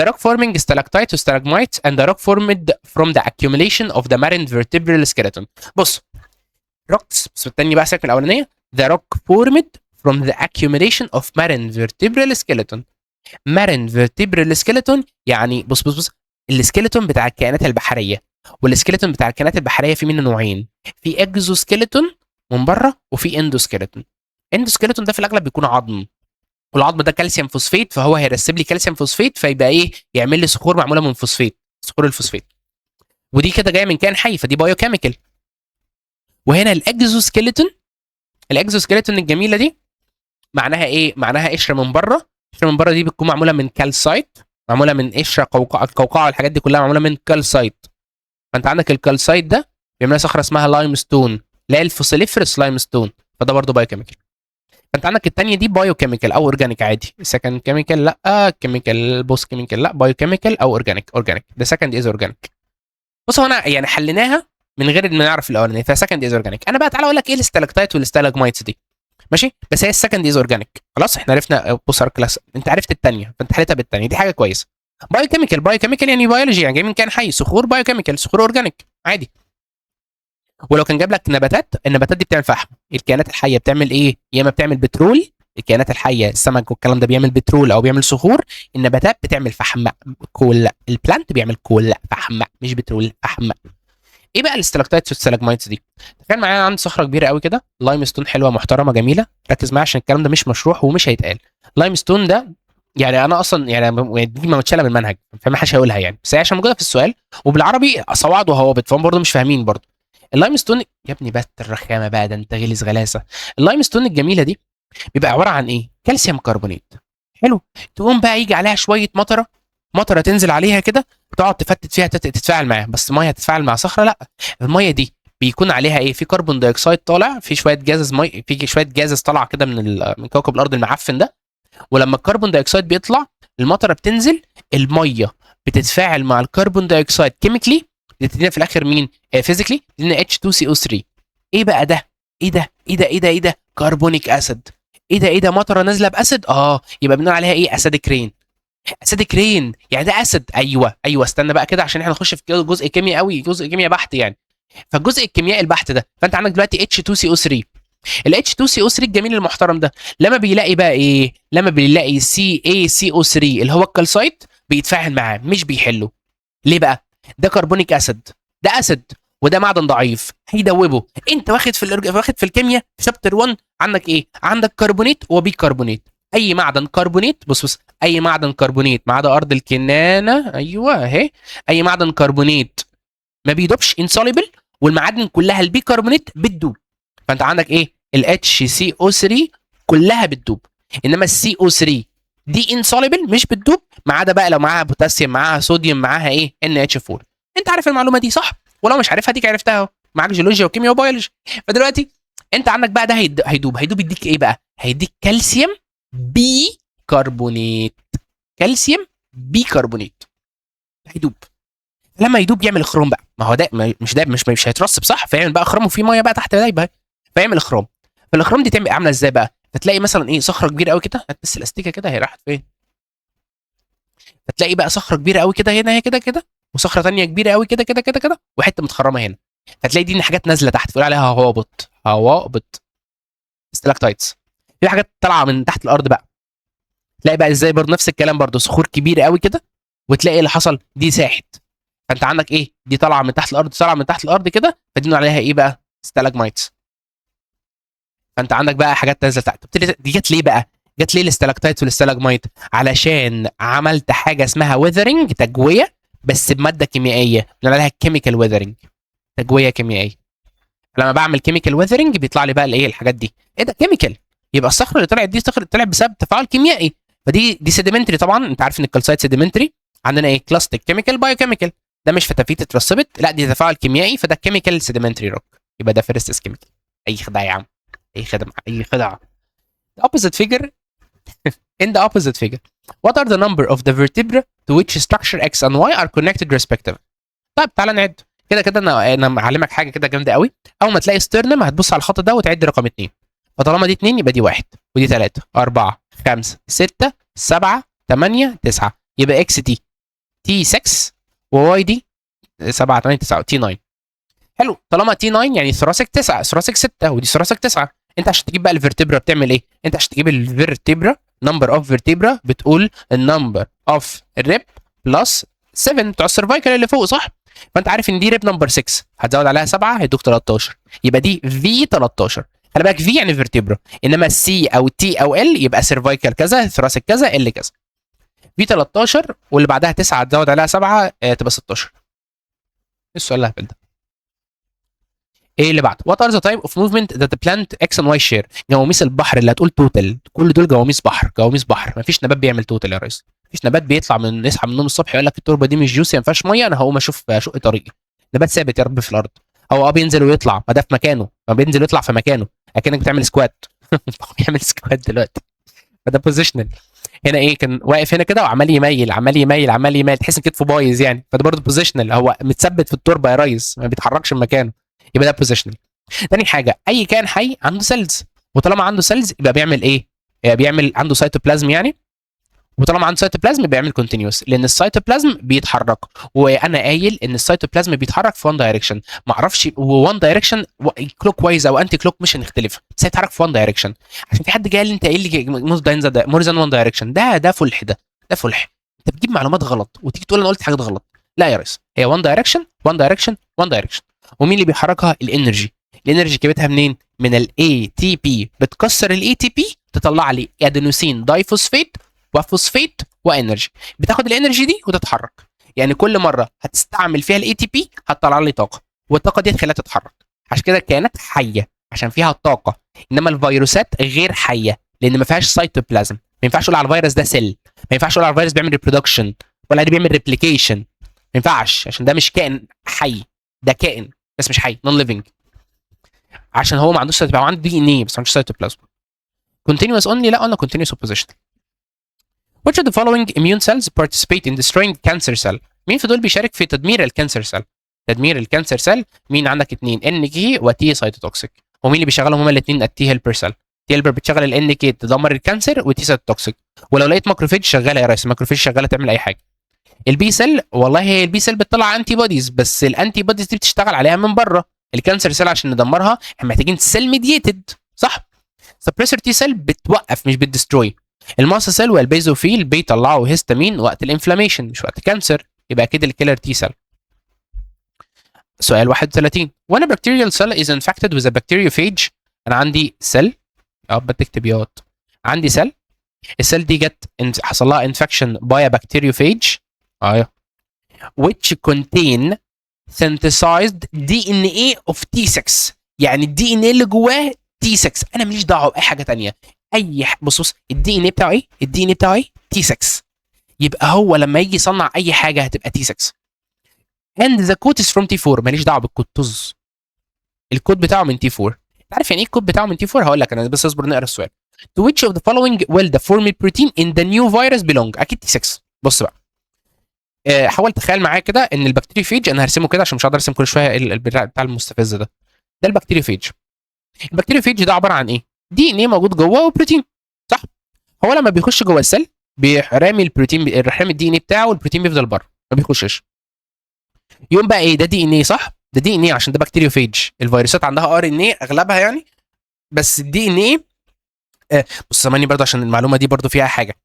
The rock forming stalactites والstalagmites and the rock formed from the accumulation of the marine vertebral skeleton. بص rocks، بس التاني بقى ساكن الاولانيه. The rock formed from the accumulation of marine vertebral skeleton. marine vertebral skeleton يعني بص السكيلتون بتاع الكائنات البحريه، والسكيلتون بتاع الكائنات البحريه في منه نوعين، في اكزوسكيلتون من بره، وفي اندوسكيلتون. اندوسكيلتون ده في الاغلب بيكون عظم، والعظم ده كالسيوم فوسفيت، فهو هيرسب لي كالسيوم فوسفيت، فيبقى ايه؟ يعمل لي صخور معموله من فوسفيت، صخور الفوسفيت. ودي كده جايه من كائن حي، فدي بايوكيميكال. وهنا الاكزوسكيلتون، الاكزوسكيلتون الجميله دي معناها ايه؟ معناها قشره من بره. القشره من بره دي بتكون معموله من كالسايت، معموله من قشره القوقعه والحاجات دي كلها معموله من كالسايت. فانت عندك الكالسايت ده بيعمل صخره اسمها لايم ستون، لا الفوسيليفرس لايم ستون، فده برضه بايوكيميكال. فانت عندك الثانيه دي بايو كيميكال او اورجانيك عادي. سكند كيميكال لا، كيميكال بوست كيميكال لا، بايو كيميكال او اورجانيك. ده سكند از اورجانيك. بص هو انا يعني حليناها من غير ما نعرف الاولانيه، فسكند از اورجانيك. انا بقى تعالى اقول لك ايه الاستلاكتايت والاستالاجمايتس دي. ماشي، بس هي السكند از اورجانيك. خلاص احنا عرفنا بص كلاس، انت عرفت الثانيه فانت حليتها بالثانيه، دي حاجه كويسه. بايو كيميكال يعني بيولوجي، يعني جاي من كائن حي. صخور بايو كيميكال، صخور اورجانيك عادي. ولو كان جاب لك نباتات، النباتات دي بتعمل فحم. الكائنات الحيه بتعمل ايه؟ يا اما بتعمل بترول، الكائنات الحيه السمك والكلام ده بيعمل بترول او بيعمل صخور. النباتات بتعمل فحم، كول. البلانت بيعمل كول، فحم مش بترول، فحم. ايه بقى الاستلاكتايتس والستلاجمايتس دي؟ تخيل معايا عندي صخره كبيره قوي كده، لايم ستون حلوه محترمه جميله. ركز معايا عشان الكلام ده مش مشروح ومش هيتقال. لايم ستون ده يعني انا اصلا يعني دي ما متشاله من المنهج، فما حدش هيقولها يعني، بس هي عشان موجوده في السؤال وبالعربي صواعد وهوابط، فهم برضه مش فاهمين برضه. اللايم ستون يا ابني بس الرخامه بقى، ده انت غلس غلاسه. اللايم ستون الجميله دي بيبقى عباره عن ايه؟ كالسيوم كربونات. حلو. تقوم بقى يجي عليها شويه مطره، مطره تنزل عليها كده، تقعد تفتت فيها تتفاعل معاها. بس الميه هتتفاعل مع صخره؟ لا، الميه دي بيكون عليها ايه؟ في كربون دايوكسيد طالع، في شويه جازز مي، في شويه جازز طالعه كده من كوكب الارض المعفن ده. ولما الكربون دايوكسيد بيطلع، المطره بتنزل، الميه بتتفاعل مع الكربون دايوكسيد كيميكلي، بتدينا في الاخر مين؟ فيزيكلي بتدينا H2CO3. ايه بقى ده؟ ايه ده كربونيك اسيد. ايه ده مطره نازله باسيد. يبقى بنقول عليها ايه؟ اسيدك رين. اسيدك رين يعني ده اسيد. ايوه استنى بقى كده عشان احنا نخش في جزء كيمياء قوي، جزء كيمياء بحت يعني. فالجزء الكيميائي البحت ده، فانت عندك دلوقتي H2CO3. ال H2CO3 الجميل المحترم ده لما بيلاقي بقى ايه؟ لما بيلاقي CaCO3 اللي هو الكالسايت، بيتفاعل معاه مش بيحله. ليه بقى؟ ده كربونيك اسيد، ده اسيد، وده معدن ضعيف هيدوبه. انت واخد في الكيمياء في شابتر 1 عندك ايه؟ عندك كربونيت وبيكربونيت. اي معدن كربونيت، بص اي معدن كربونيت ما عدا ارض الكنانه، ايوه اهي. اي معدن كربونيت ما بيدوبش، انسوليبل، والمعادن كلها البيكربونات بتدوب. فانت عندك ايه؟ ال HCO3 كلها بتدوب، انما السي او 3 دي انسوليبل مش بتدوب، ما عدا بقى لو معاها بوتاسيوم، معاها صوديوم، معاها ايه؟ NH4. انت عارف المعلومه دي صح؟ ولو مش عارفها ديك عرفتها اهو، معاك جيولوجيا وكيمياء وبيولوجي. فدلوقتي انت عندك بقى ده هيدوب يديك ايه بقى؟ هيديك كالسيوم بيكربونات. كالسيوم بيكربونات هيدوب. لما يدوب يعمل اخرام بقى، ما هو ده مش هيترسب صح، فيعمل بقى اخرام وفي ميه بقى تحت دايبه، فيعمل اخرام. فالاخرام دي تعمل عامله ازاي بقى؟ فتلاقي مثلا ايه؟ صخره كبيره قوي كده، هات بس الاستيكه كده، هي راحت فين؟ فتلاقي بقى صخره كبيره قوي كده هنا، هي كده كده، وصخره ثانيه كبيره قوي كده كده كده كده، وحته متخرمه هنا. فتلاقي دي حاجات نازله تحت، تقول عليها هوابط ستلاكتايتس. في حاجات طالعه من تحت الارض بقى، تلاقي بقى ازاي برضه نفس الكلام، برضه صخور كبيره قوي كده، وتلاقي اللي حصل دي ساحت. فانت عندك ايه؟ دي طالعه من تحت الارض، طالعه من تحت الارض كده، فدي عليها ايه بقى؟ ستالاجمايتس. فانت عندك بقى حاجات نازله تحت. دي جت ليه بقى؟ جت ليه الاستلاكتايت والاستالاجمايت؟ علشان عملت حاجه اسمها ويذرنج، تجويه، بس بماده كيميائيه بنقول عليها كيميكال ويذرنج، تجويه كيميائيه. لما بعمل كيميكال ويذرنج بيطلع لي بقى الايه؟ الحاجات دي. ايه ده؟ كيميكال. يبقى الصخره اللي طلعت دي صخره طلعت بسبب تفاعل كيميائي. دي سيديمنتري طبعا، انت عارف ان الكالسايت سيديمنتري. عندنا ايه؟ كلاستيك، كيميكال، بايو كيميكال. ده مش فتافيت اترسبت، لا دي تفاعل كيميائي، فده كيميكال سيديمنتري روك. يبقى ده فيرست كيميكال. اي خدعه يا عم، اي خدعه، اي خدعه. The opposite figure. In the opposite figure, what are the number of the vertebrae to which structure X and Y are connected respectively? طيب تعالى نعد. كده كده انا معلمك حاجه كده جامده قوي. اول ما تلاقي ستيرنم هتبص على الخط ده وتعد رقم 2. فطالما دي 2 يبقى دي 1 ودي 3 4 5 6 7 8 9. يبقى اكس تي 6 وواي دي 7 8 9 تي 9. حلو. طالما تي 9 يعني ثراسك 9، ثراسك 6 ودي ثراسك 9. انت عشان تجيب بقى الفرتبرا بتعمل ايه؟ انت عشان تجيب الفرتبرا نمبر اوف فيرتبرا بتقول النمبر اوف الريب بلس 7 بتوع السيرفايكال اللي فوق صح؟ فانت عارف ان دي ريب نمبر 6 هتزود عليها 7 هيدوك 13. يبقى دي في 13. خلي بالك في يعني فيرتبرا، انما سي او تي او ال يبقى سيرفايكال كذا، ثراسك كذا، ال كذا. في 13 واللي بعدها 9 هتزود عليها 7 تبقى 16. السؤال اللي هبل ده. ايه اللي بعده؟ وات ار ذا تايب اوف موفمنت ذات بلانت اكس اند واي شير؟ جواميس البحر اللي هتقول توتال، كل دول جواميس بحر، جواميس بحر. مفيش نبات بيعمل توتال يا ريس. مفيش نبات بيطلع من يصحى من النوم الصبح يقول لك التربه دي مش جوسي ما فيهاش ميه، انا هقوم اشق طريقي. نبات ثابت يا رب في الارض. هو بينزل ويطلع، ما ده في مكانه، ما بينزل ويطلع في مكانه، اكنك بتعمل سكوات. هو بيعمل سكوات دلوقتي، فده بوزيشنال. هنا ايه، كان واقف هنا كده وعمال يميل عمال يميل عمال يميل، تحس ان كتفه بايظ يعني، فده برضه بوزيشنال، هو متثبت في التربه يا ريس، ما بيتحركش من مكانه، يبقى ده بوزيشنال. تاني حاجه، اي كائن حي عنده سيلز، وطالما عنده سيلز يبقى بيعمل ايه؟ بيعمل عنده سيتوبلازم يعني، وطالما عنده سيتوبلازم بيعمل كونتينيوس، لان السيتوبلازم بيتحرك، وانا قايل ان السيتوبلازم بيتحرك في وان دايركشن، ما اعرفش وان دايركشن كلوك وايز او انتي كلوك مش هنختلف، بس هيتحرك في وان دايركشن. عشان في حد قال لي انت قايل لي مور ذان وان دايركشن، ده فلح، ده فلح، انت بتجيب معلومات غلط وتيجي تقول انا قلت حاجات غلط. لا يا ريس، هي وان دايركشن وان دايركشن وان دايركشن. ومين اللي بيحركها؟ الانرجي. الانرجي جابتها منين؟ من الاي تي بي، بتكسر الاي تي بي تطلع لي ادينوسين دايفوسفيت وفوسفيت وانرجي، بتاخد الانرجي دي وتتحرك. يعني كل مره هتستعمل فيها الاي تي بي هتطلع لي طاقه، والطاقه دي هتخليها تتحرك. عشان كده الكائنات حيه عشان فيها الطاقه، انما الفيروسات غير حيه لان ما فيهاش سيتوبلازم. ما ينفعش اقول على الفيروس ده سيل، ما ينفعش اقول على الفيروس بيعمل ريبرودكشن ولا ده بيعمل ريبليكيشن، ما ينفعش، عشان ده مش كائن حي، ده كائن بس مش حي، نون ليفنج، عشان هو ما عندوش هو عنده دي ان ايه بس ما عندوش سيتوبلازم. كونتينوس اونلي، لا قلنا كونتينوس اوبوزيشن. Which of the following immune cells participate in destroying cancer cell؟ مين في دول بيشارك في تدمير الكانسر سيل؟ تدمير الكانسر سيل مين؟ عندك اثنين، ان كي وتي سايتوتوكسيك. ومين اللي بيشغلهم؟ هما الاثنين التي هيلبر سيل. تي هيلبر بتشغل الان كي تدمر الكانسر، وتي سايتوتوكسيك ولو لقيت ماكروفيج شغاله يا ريس، الماكروفيج شغاله تعمل اي حاجه. البي سيل، والله هي البي سيل بتطلع انتي بوديز، بس الانتي بوديز دي بتشتغل عليها من بره. الكانسر سيل عشان ندمرها احنا محتاجين سيل ميديتد، صح؟ سبريسور تي سيل بتوقف مش بتدستروي. الماست سيل والبيزوفيل بيطلعوا هيستامين وقت الانفلاميشن مش وقت كانسر، يبقى اكيد الكيلر تي سيل. سؤال 31، when a bacterial cell is infected with a bacteriophage، انا عندي سيل، بتكتب ياض، عندي سيل، السيل دي جت حصل لها انفكشن باي bacteriophage which contain synthesized DNA of T6، يعني الدي ان ايه اللي جواه تي 6، انا ماليش دعوه باي حاجه ثانيه. بص الدي ان ايه بتاعه ايه؟ الدي ان ايه بتاعه ايه؟ تي 6، يبقى هو لما يجي يصنع اي حاجه هتبقى تي 6. and the code is from T4، ماليش دعوه بالكود، طز، الكود بتاعه من T4. انت عارف يعني ايه الكود بتاعه من T4؟ هقول لك انا، بس اصبر نقرا السؤال. to which of the following will the formal protein in the new virus belong؟ اكيد تي 6. بص بقى، حاول تخيل معايا كده ان البكتيريوفيج، انا هرسمه كده عشان مش هقدر ارسم كل شويه البتاع المستفز ده. ده البكتيريوفيج. البكتيريوفيج ده عباره عن ايه؟ دي ان ايه موجود جوه وبروتين، صح؟ هو لما بيخش جوه السيل بيرمي البروتين، رامي الدي ان ايه بتاعه، والبروتين بيفضل بره ما بيخشش. يقوم بقى ايه؟ ده دي ان ايه، صح؟ ده دي ان ايه عشان ده بكتيريوفيج. الفيروسات عندها ار ان ايه اغلبها يعني، بس الدي ان ايه بص سامعني برضه عشان المعلومه دي برضه فيها حاجه.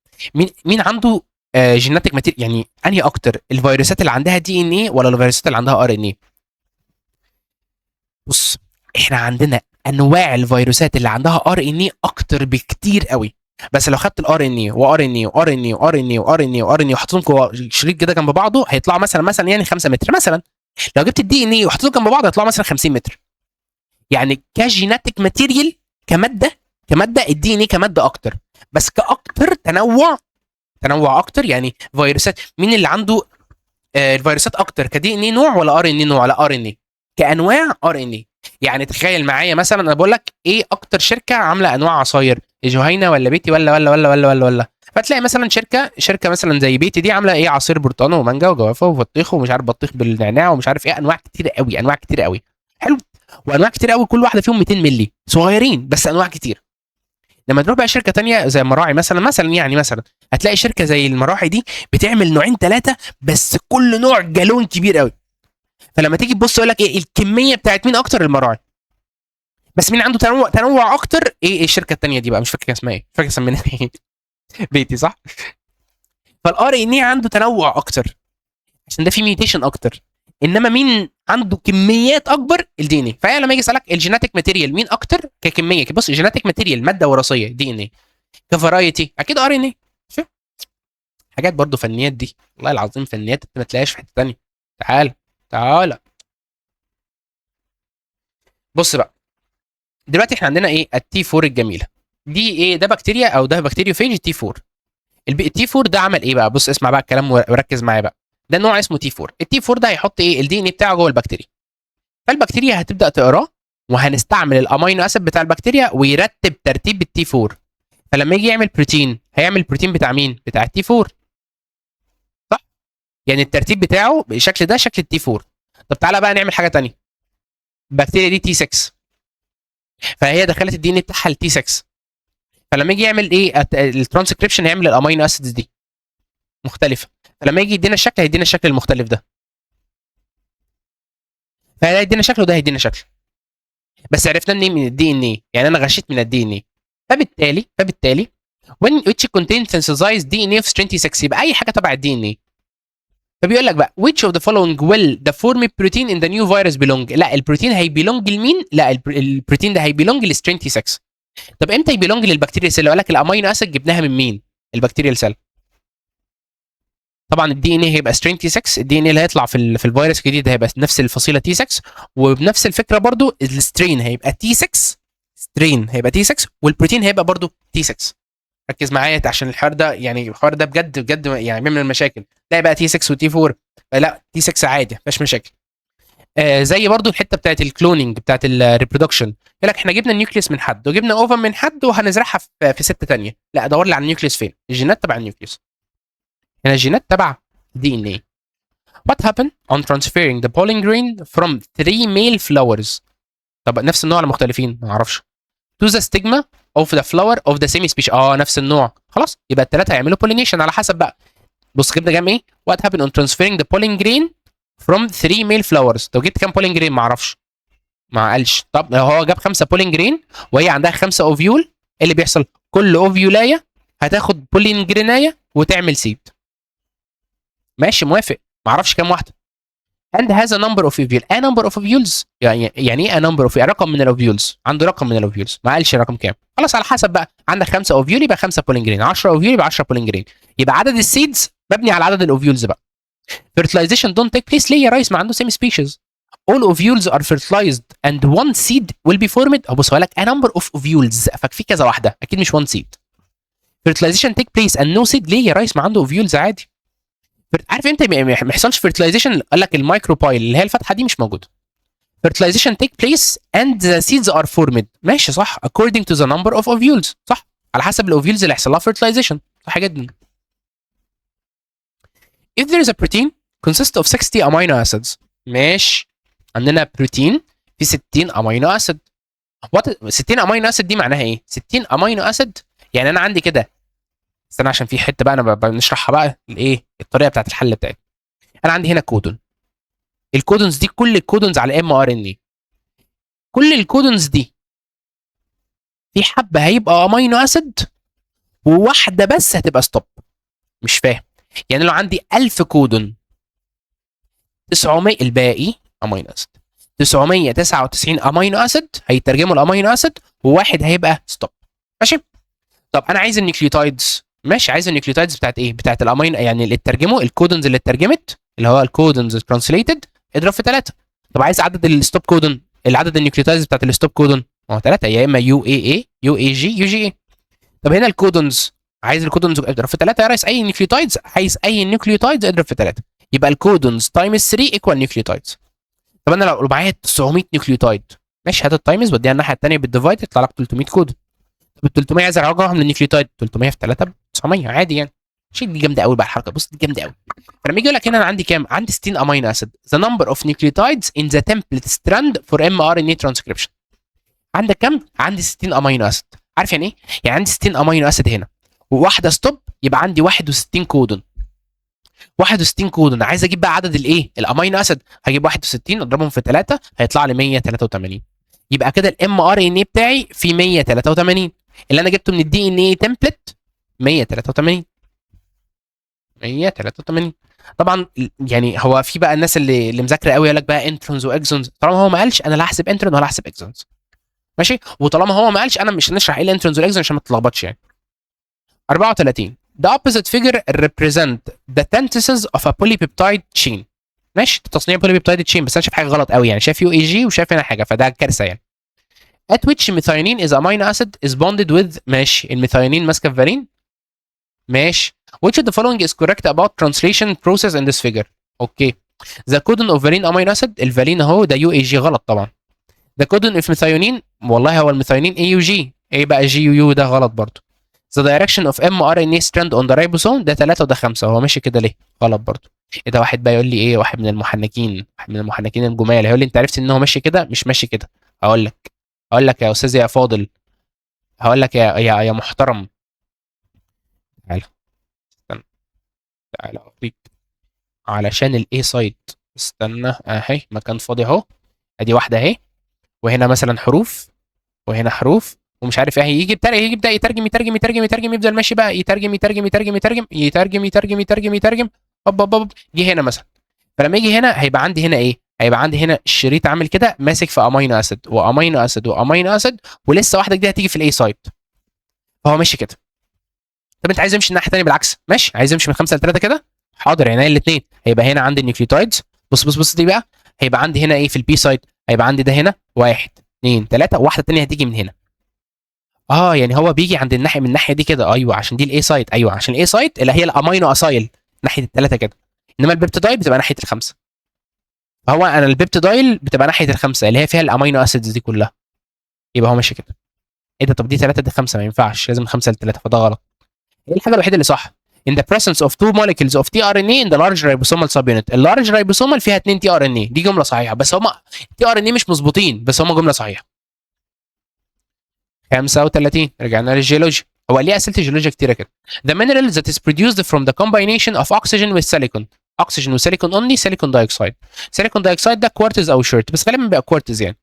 مين عنده جيناتيك ماتيريال، يعني انهي اكتر، الفيروسات اللي عندها دي ان ايه ولا الفيروسات اللي عندها ار ان ايه؟ بص احنا عندنا انواع الفيروسات اللي عندها ار ان اي اكتر بكتير قوي، بس لو خدت الار ان اي وار ان اي وار ان اي وار ان اي وار ان اي وار ان اي وحطيتهم جوه شريط كده جنب بعضه هيطلعوا مثلا يعني 5 متر مثلا. لو جبت الدي ان اي وحطيتهم جنب بعض هيطلعوا مثلا 50 متر. يعني كجيناتيك ماتيريال كماده الدي ان اي كماده اكتر، بس كاكتر تنوع اكتر. يعني فيروسات، مين اللي عنده الفيروسات اكتر كدي ان اي نوع ولا ار ان اي نوع؟ لا ار ان اي كانواع ار ان اي. يعني تخيل معايا مثلا، انا بقول لك ايه اكتر شركه عامله انواع عصاير، جهينه ولا بيتي ولا فتلاقي مثلا شركه مثلا زي بيتي دي عامله ايه؟ عصير برتقال ومانجا وجوافه وبطيخ ومش عارف بطيخ بالنعناع ومش عارف ايه، انواع كتير قوي، انواع كتير قوي، حلو، وانواع كتير قوي، كل واحده فيهم 200 مللي صغيرين بس انواع كتير. لما تروح بقى شركه تانية زي مراعي مثلا يعني مثلا هتلاقي شركه زي المراعي دي بتعمل نوعين ثلاثه بس كل نوع جالون كبير قوي. فلما تيجي تبص يقول لك ايه الكميه بتاعت مين اكتر؟ المراعي. بس مين عنده تنوع اكتر؟ ايه الشركه الثانيه دي بقى، مش فاكر اسمها ايه، مش فاكر سميناها ايه بيتي، صح؟ فالار ان اي عنده تنوع اكتر عشان ده فيه ميوتيشن اكتر. انما مين عنده كميات اكبر؟ الدي ان اي. فهي لما يجي يسالك الجيناتيك ماتيريال مين اكتر ككميه، بص الجيناتيك ماتيريال ماده وراثيه دي ان اي، كفرايتي اكيد ار ان اي. حاجات برضو فنيات دي، والله العظيم فنيات ما تلاقيهاش في حته ثانيه. تعال بص بقى، دلوقتي احنا عندنا ايه؟ التي 4 الجميله دي ايه؟ ده بكتيريا او ده بكتيريوفيج تي 4. التي 4 ده عمل ايه بقى؟ بص اسمع بقى الكلام وركز معايا بقى. ده نوع اسمه تي 4. التي 4 ده هيحط ايه؟ الدي ان اي بتاعه جوه البكتيريا، فالبكتيريا هتبدا تقراه وهنستعمل الامينو اسيد بتاع البكتيريا ويرتب ترتيب التي 4. فلما يجي يعمل بروتين هيعمل البروتين بتاع مين؟ بتاع التي 4. صح؟ يعني الترتيب بتاعه بالشكل ده شكل التي 4. طب تعالى بقى نعمل حاجه ثانيه. البكتيريا دي تي 6، فهي دخلت الدي ان اي بتاعها لتي 6. فلما يجي يعمل ايه الترانسكريبشن هيعمل الامينو اسيدز دي مختلفه. فلما يجي يدينا الشكل هيدينا الشكل المختلف ده. فده هيدينا شكل وده هيدينا شكل. بس عرفنا ان من الدي ان اي، يعني انا غشيت من الدي ان اي. فبالتالي when which contain synthesized DNA of strength 6 يبقى اي حاجه تبع الدي ان اي. فبيقول لك بقى which of the following will the form protein in the new virus belong. لا البروتين هيبيلونج لمين؟ لا البروتين ده هيبيلونج لسترينث 6. طب امتى يبيلونج للبكتيريا سيل؟ اقول لك الامينو اسيد جبناها من مين؟ البكتيريا سيل. طبعا الدي ان اي هيبقى سترين تي 6. الدي ان اي اللي هيطلع في الفيروس الجديد هيبقى نفس الفصيله تي 6، وبنفس الفكره برضو السترين هيبقى تي 6. سترين هيبقى تي 6 والبروتين هيبقى برضو تي 6. ركز معايا عشان الحوار ده، يعني الحوار ده بجد بجد يعني من المشاكل. لا يبقى تي 6 وتي 4، لا تي 6 عادي مفيش مشاكل. زي برضو الحته بتاعت الكلوننج بتاعت الريبرودكشن، يقول لك احنا جبنا النيوكليوس من حد وجبنا اوفم من حد وهنزرعها في ست ثانيه. لا دور لي على النيوكليوس فين. الجينات تبع النيوكليوس، هنا الجينات تبع DNA. What happened on transferring the pollen grain from 3 male flowers؟ طب نفس النوع ولا مختلفين؟ ما اعرفش. To the stigma of the flower of the same species. نفس النوع. خلاص يبقى الثلاثه هيعملوا pollination على حسب بقى. بص جبنا كام ايه؟ What happened on transferring the pollen grain from 3 male flowers؟ لو جبت كام pollen grain ما اعرفش. ما قالش. طب هو جاب 5 pollen grain وهي عندها 5 اوفيول. ايه اللي بيحصل؟ كل اوفيولايه هتاخد pollen جرينايه وتعمل سيد. ماشي موافق. ما اعرفش كام واحده. and has a number of ovules. a number of ovules يعني ايه a number of رقم من الاوفيولز. عنده رقم من الاوفيولز ما قالش رقم كام. خلاص على حسب بقى. عندك 5 اوفيول يبقى 5 بولين جرين، 10 اوفيول يبقى 10 بولين جرين. يبقى عدد السيدز مبني على عدد الاوفيولز بقى. fertilization don't take place ليه يا ريس؟ ما عنده same species. all ovules are fertilized and one seed will be formed. بص هقول لك a number of ovules ففي كذا واحده اكيد مش one seed. fertilization take place and no seed ليه يا ريس؟ ما عنده اوفيولز عادي. عارف انت ما يحصلش فيرتلايزيشن؟ قال لك المايكروبايل اللي هي الفتحه دي مش موجوده. fertilization take place and the seeds are formed. ماشي صح according to the number of ovules. صح على حسب الاوفيولز اللي هيحصل لها fertilization. صح جدا. if there is a protein consists of 60 amino acids. ماشي عندنا بروتين في 60 امينو اسيد. 60 امينو اسيد دي معناها ايه؟ 60 امينو اسيد يعني انا عندي كده. استنى عشان في حته بقى انا بنشرحها بقى الايه الطريقه بتاعت الحل بتاعتي. انا عندي هنا كودون. الكودونز دي كل الكودونز على ام ار ان اي. كل الكودونز دي في حبه هيبقى امينو اسيد وواحده بس هتبقى ستوب. مش فاهم. يعني لو عندي 1000 كودون 900 الباقي امينو اسيد. 999 امينو اسيد هيترجموا الامينو اسيد وواحد هيبقى ستوب. ماشي. طب انا عايز النيوكليوتايدز. ماشي عايز النيوكليوتايدز بتاعت ايه؟ بتاعت الامين يعني اللي اترجموا الكودونز اللي اترجمت اللي هو الكودونز ترانسليتد اضرب في 3. طب عايز عدد الستوب كودون. العدد النيوكليوتايدز بتاعت الستوب كودون هو 3 يا اما يو اي اي يو اي جي يو جي اي. طب هنا الكودونز عايز الكودونز اضرب في 3 يا ريس. اي نيوكليوتايدز عايز اي نيوكليوتايدز اضرب في 3 يبقى الكودونز تايمز 3 ايكوال نيوكليوتايدز. طب انا لو معايا 900 نيوكليوتايد ماشي هات التايمز وديها الناحيه الثانيه بالديفايد يطلع لك 300 كودون. طب ال 300 عايز ارجعهم للنيوكليوتايد 300 في 3 ب 900 عادي يعني. شيء دي جامده قوي بقى الحركه. بص دي جامده قوي. فلما يجي يقول لك هنا انا عندي كام؟ عندي 60 امينو اسيد. the number of nucleotides in the template strand for mRNA transcription. عندك كام؟ عندي 60 امينو اسيد. عارف يعني ايه؟ يعني عندي 60 امينو اسيد هنا وواحده ستوب يبقى عندي 61 كودون. 61 كودون. عايز اجيب بقى عدد الايه؟ الامينو اسيد. هجيب 61 اضربهم في 3 هيطلع لي 183. يبقى كده الام ار ان اي بتاعي في 183 اللي انا جبته من الدي ان اي تمبلت 183. 183. طبعا يعني هو في بقى الناس اللي مذاكره قوي يقول لك بقى انترونز واكزونز. طالما هو ما قالش انا لا هحسب انترون ولا هحسب اكزونز. ماشي. وطالما هو ما قالش انا مش هنشرح ايه الانترونز والاكزونز عشان ما تتلخبطش يعني. 34 The opposite figure represent the synthesis of a polypeptide chain. ماشي تصنيع polypeptide chain بس انا شايف حاجه غلط قوي يعني. شايف يو اي جي وشايف هنا حاجه فده كارثه يعني. At which methionine is amino acid is bonded with. ماشي الميثيونين ماسكه في فالين. ماشي. Which of the following is correct about translation process in this figure؟ اوكي. The codon of valine amino acid. الفالين اهو ده يو اي جي غلط طبعا. ذا كودون اوف ميثايونين، والله هو الميثايونين اي يو جي، ايه بقى جي يو يو ده غلط برضه. ذا دايركشن اوف ام ار ان اي ستراند اون ذا رايبوسوم، ده 3 وده 5، هو ماشي كده ليه؟ غلط برضه. ايه ده؟ واحد بقى يقول لي ايه، واحد من المحنكين الجمال هيقول لي انت عرفت ان هو ماشي كده؟ مش ماشي كده. هقول لك يا استاذ يا فاضل، هقول لك يا محترم. تعالى، استنى، تعالى اوريك. علشان الاي سايد، استنى اهي مكان فاضي اهو، ادي واحده اهي، وهنا مثلا حروف، وهنا حروف، ومش عارف ايه، يجي يبدا يترجم، يفضل ماشي بقى يترجم. هوب هوب هوب، جه هنا مثلا. فلما يجي هنا هيبقى عندي هنا ايه؟ هيبقى عندي هنا الشريط عامل كده ماسك في امينو اسيد وامينو اسيد وامينو اسيد، ولسه واحده جديده هتيجي في الاي سايد، فهو ماشي كده. طب انت عايز يمشي الناحيه الثانيه بالعكس؟ ماشي، عايز يمشي من 5 ل 3 كده؟ حاضر، عينيا الاثنين. هيبقى هنا عندي النيوكليوتايدز، بص بص بص دي بقى، هيبقى عندي هنا ايه في البي سايد؟ هيبقى عندي ده هنا 1 2 3، وواحده ثانيه هتيجي من هنا. يعني هو بيجي عند الناحيه من الناحيه دي كده، ايوه عشان دي الاي سايت، ايوه عشان الاي سايت اللي هي الامينو اسايل ناحيه الثلاثه كده، انما البيبتيدايل بتبقى ناحيه الخمسه. فهو انا البيبتيدايل بتبقى ناحيه الخمسه اللي هي فيها الامينو اسيدز دي كلها، يبقى هو ماشي كده. ايه ده؟ طب دي 3 دي 5، ما ينفعش، لازم 5 ل 3، فده غلط. ايه الحاجه الوحيده اللي صح؟ in the presence of two molecules of tRNA in the large ribosomal subunit. اللارج رايبوسومال فيها 2 تي ار ان اي، دي جمله صحيحه، بس هم تي ار ان اي مش مظبوطين، بس هم جمله صحيحه. 35 رجعنا للجيولوجيا. هو ليه اسئله الجيولوجيا كتيره كده؟ The mineral that is produced from the combination of oxygen with silicon. oxygen وسيليكون only، سيليكون دايوكسيد. سيليكون دايوكسيد ده كوارتز او شيرت، بس غالبا بيبقى كوارتز يعني.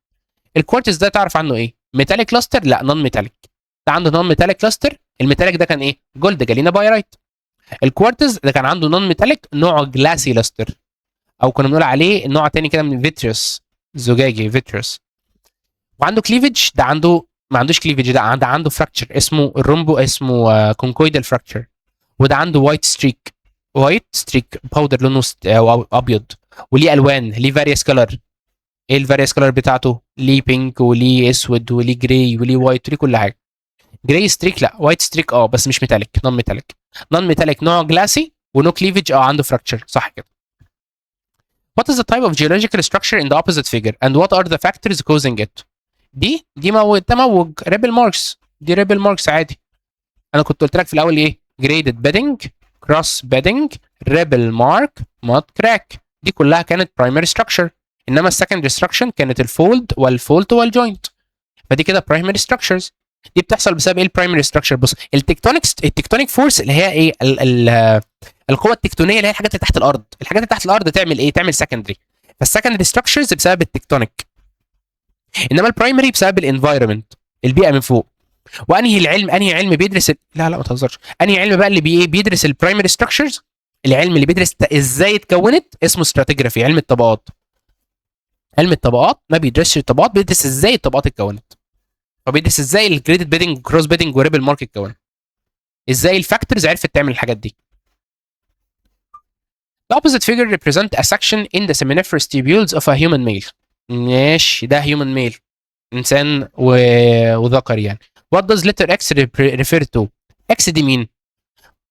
الكوارتز ده تعرف عنه ايه؟ ميتاليك كلاستر؟ لا، نون ميتاليك. ده عنده نون ميتاليك كلاستر. الميتاليك ده كان ايه؟ جولد، جالينا بايرايت. الكوارتز ده كان عنده نون ميتاليك نوع جلاسي لاستر، او كنا بنقول عليه نوع تاني كده من فيتريوس، زجاجي فيتريوس. وعنده كليفج، ده عنده ما عندوش كليفج، ده عنده فراكتشر اسمه الرومبو، اسمه كونكويدال فراكتشر. وده عنده وايت ستريك باودر لونه ابيض، وليه الوان، ليه فاريوس كلر. ايه الفاريوس كلر بتاعته؟ ليه بينك وليه اسود وليه جراي وليه وايت وليه كل حاجه. جراي ستريك لا، وايت ستريك بس مش ميتاليك، نون ميتاليك. نون ميتاليك نوع جلاسي ونو كليفج، عنده فراكتشر، صح كده. What is the type of geological structure in the opposite figure and what are the factors causing it؟ دي تموج ريبل ماركس، دي ريبل ماركس عادي. انا كنت قلت لك في الاول ايه؟ جريدد بيدنج، كروس بيدنج، ريبل مارك، مات كراك، دي كلها كانت برايمري ستراكشر. انما السكندري ستراكشر كانت الفولد والفولت والجوينت، فدي كده برايمري ستراكشرز. دي بتحصل بسبب ايه البرايمري ستراكشر؟ بص، التكتونيك فورس اللي هي ايه؟ القوه التكتونيه اللي هي الحاجات اللي تحت الارض. الحاجات اللي تحت الارض تعمل ايه؟ تعمل سكندري. فالسكندري ستراكشرز بسبب التكتونيك، انما البرايمري بسبب الانفايرمنت، البيئه من فوق. انهي علم بيدرس لا ما تهزرش، انهي علم بقى اللي بيدرس البرايمري ستراكشرز؟ العلم اللي بيدرس ازاي اتكونت اسمه ستراتيجرافي، علم الطبقات. علم الطبقات ما بيدرسش الطبقات، بيدرس ازاي الطبقات اتكونت. فبيدرس ازاي الجريدد بيدنج وكروس بيدنج وريبل مارك اتكونت، ازاي الفاكتورز عرفت تعمل الحاجات دي. The opposite figure represent a section in the seminiferous tubules of a human male. ماشي، ده human male، انسان وذكر يعني. What does letter X refer to؟ X دي مين؟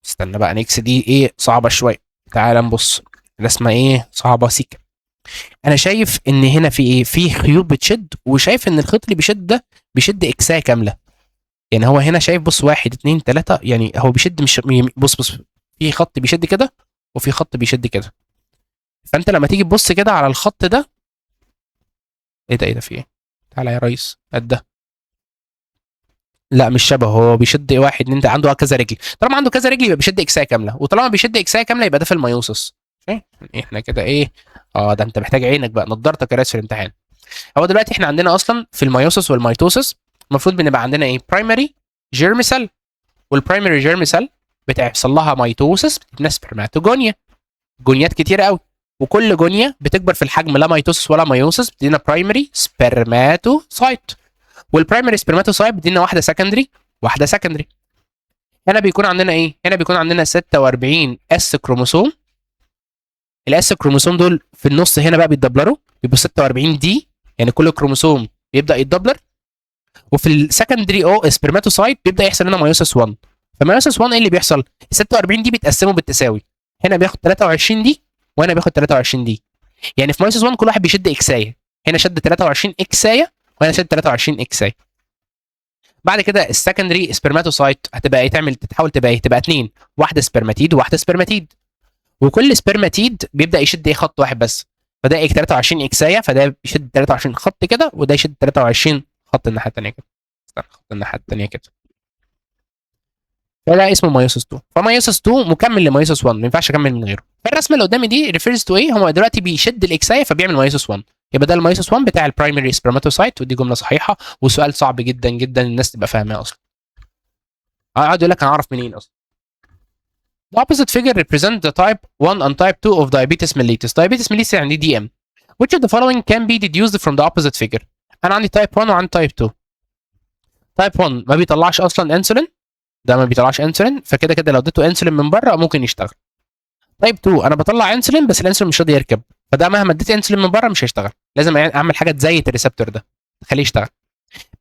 استنى بقى، X دي ايه؟ صعبة شوية. تعال نبص الرسمة، ايه صعبة سيكا. انا شايف ان هنا في ايه؟ في خيوط بتشد، وشايف ان الخيط اللي بيشد ده بيشد اكسايه كاملة. يعني هو هنا شايف، بص 1 2 3، يعني هو بيشد، مش بص في خط بيشد كده وفي خط بيشد كده. فانت لما تيجي تبص كده على الخط ده، ايه ده في ايه؟ تعالى يا ريس قد ده. لا مش شبه، هو بيشد 1 2، عنده كذا رجل. طالما عنده كذا رجل يبقى بيشد اكسايه كامله، وطالما بيشد اكسايه كامله يبقى ده في الميوسس. احنا كده ايه؟ ده انت محتاج عينك بقى، نضارتك يا ريس في الامتحان. هو دلوقتي احنا عندنا اصلا في الميوسس والميتوسس المفروض بنبقى عندنا ايه؟ برايمري جيرم سيل، والبرايمري جيرم سيل بتحصل لها ميتوسس، بتبنى سبرماتوجونيا، جونيات كتيره قوي، وكل جونيا بتكبر في الحجم، لا ميتوسس ولا ميوسس، بتدينا برايمري سبرماتوسايت. والبرايمري سبرماتوسايت بتدينا واحده سكندري. هنا بيكون عندنا ايه؟ هنا بيكون عندنا 46 اس كروموسوم. الاس كروموسوم دول في النص هنا بقى بيتدبلروا، بيبقوا 46 دي، يعني كل كروموسوم بيبدا يتدبلر. وفي السكندري سبرماتوسايت بيبدا يحصل لنا مايوسس 1. فمايوسس 1 ايه اللي بيحصل؟ ال 46 دي بيتقسموا بالتساوي، هنا بياخد 23 دي وهنا بياخد 23 دي. يعني في مايوسس 1 كل واحد بيشد اكسايه، هنا شد 23 اكسايه وهنا شد 23 اكساي. بعد كده السكندري سبرماتوسايت هتبقى ايه؟ تتحول تبقى ايه؟ تبقى اتنين، واحده سبرماتيد وواحده سبرماتيد، وكل سبرماتيد بيبدا يشد ايه؟ خط واحد بس. فده 23 اكسايه، فده بيشد 23 خط كده، وده يشد 23 خط الناحيه الثانيه كده. خط الناحيه الثانيه كده. فده اسمه مايوسس 2. فمايوسس 2 مكمل لمايوسس 1، ما ينفعش اكمل من غيره. فالرسمه اللي قدامي دي ريفيرز تو ايه؟ هو دلوقتي بيشد الاكسايه فبيعمل مايوسس 1. يبقى ده المايوسس 1 بتاع البرايمري سبرماتوسايت، ودي جمله صحيحه وسؤال صعب جدا جدا الناس تبقى فاهماه اصلا. قاعد يقول لك انا اعرف منين اصلا. The opposite figure represent the type 1 and type 2 of diabetes mellitus. Diabetes mellitus يعني دي ام. Which of the following can be deduced from the opposite figure؟ انا عندي type 1 وعندي type 2. type 1 ما بيطلعش اصلا انسولين، ده ما بيطلعش انسولين، فكده كده لو اديته انسولين من بره ممكن يشتغل. type 2 انا بطلع انسولين بس الانسولين مش راضي يركب، فده مهما اديت انسولين من بره مش هيشتغل، لازم اعمل حاجه تزيت الريسبتور ده تخليه يشتغل.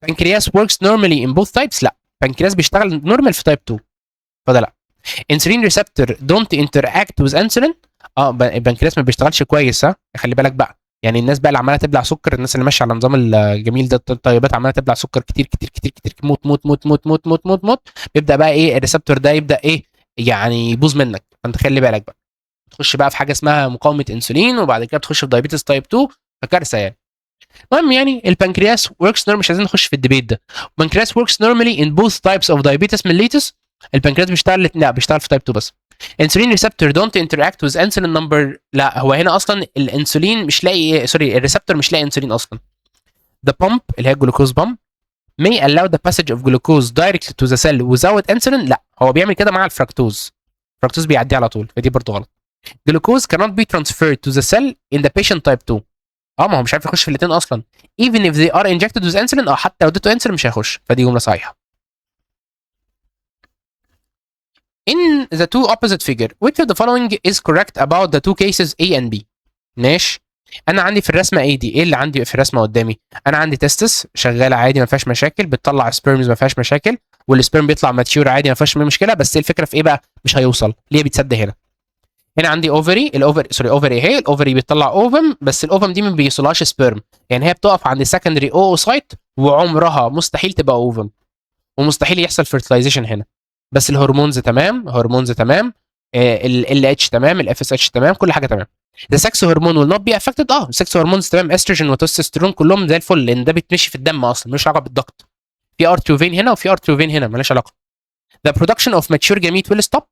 pancreas works normally in both types. لا، pancreas بيشتغل نورمال في type 2، فده لا. insulin receptor don't interact with insulin. البنكرياس ما بيشتغلش كويس، ها خلي بالك بقى. يعني الناس بقى اللي عماله تبلع سكر، الناس اللي ماشيه على النظام الجميل ده الطيبات عماله تبلع سكر كتير كتير كتير كتير، موت موت موت موت موت موت موت موت، بيبدا بقى ايه؟ الريسبتور ده يبدا ايه؟ يعني يبوظ منك. فانت خلي بالك بقى، تخش بقى في حاجه اسمها مقاومه انسولين، وبعد كده بتخش في دايابيتس تايب 2، فكارثه يعني. المهم يعني البنكرياس وركس نورمال، مش عايزين نخش في الديبيت ده. البنكرياس وركس نورمالي ان بوث تايبس اوف دايابيتس ميليتس. البنكرياس بيشتغل، لا بيشتغل في تايب 2 بس. انسولين ريسبتور دونت انتراكت وذ انسولين نمبر. لا، هو هنا اصلا الانسولين مش لاقي، سوري الريسبتور مش لاقي انسولين اصلا. The pump اللي هي الجلوكوز بامب may allow the passage of glucose directly to the cell without insulin. لا، هو بيعمل كده مع الفركتوز، الفركتوز بيعدي على طول، فدي برضه غلط. Glucose cannot be transferred to the cell in the patient type 2. ما هو مش عارف يخش في الاثنين اصلا. even if they are injected with insulin، حتى لو اديته انسولين مش هيخش، فدي جمله صحيحه. In the two opposite figure which of the following is correct about the two cases A and B؟ ماشي. انا عندي في الرسمه ايه دي؟ ايه اللي عندي في الرسمه قدامي؟ انا عندي تستس شغاله عادي ما فيهاش مشاكل، بتطلع سبيرمز ما فيهاش مشاكل، والسبيرم بيطلع ماتشور عادي ما فيهاش مشكله، بس الفكره في ايه بقى؟ مش هيوصل ليه؟ بيتسد هنا. هنا عندي اوفري، اوفري اهي، الاوفري بيطلع اوفم، بس الاوفم دي ما بيوصلهاش سبيرم، يعني هي بتقف عند سكندري اوسايت، وعمرها مستحيل تبقى اوفم، ومستحيل يحصل فيرتلايزيشن هنا. بس الهرمونز تمام، هرمونز تمام، ال اتش تمام، الاف اس اتش تمام، كل حاجه تمام. The sex hormone will not be affected. sex hormones تمام، استروجين وتستوستيرون كلهم زي الفل، لان ده بيتمشي في الدم اصلا، ملوش علاقه بالضغط. في ارتروفين هنا وفي ارتروفين هنا، ملهاش علاقه. The production of mature gamete will stop.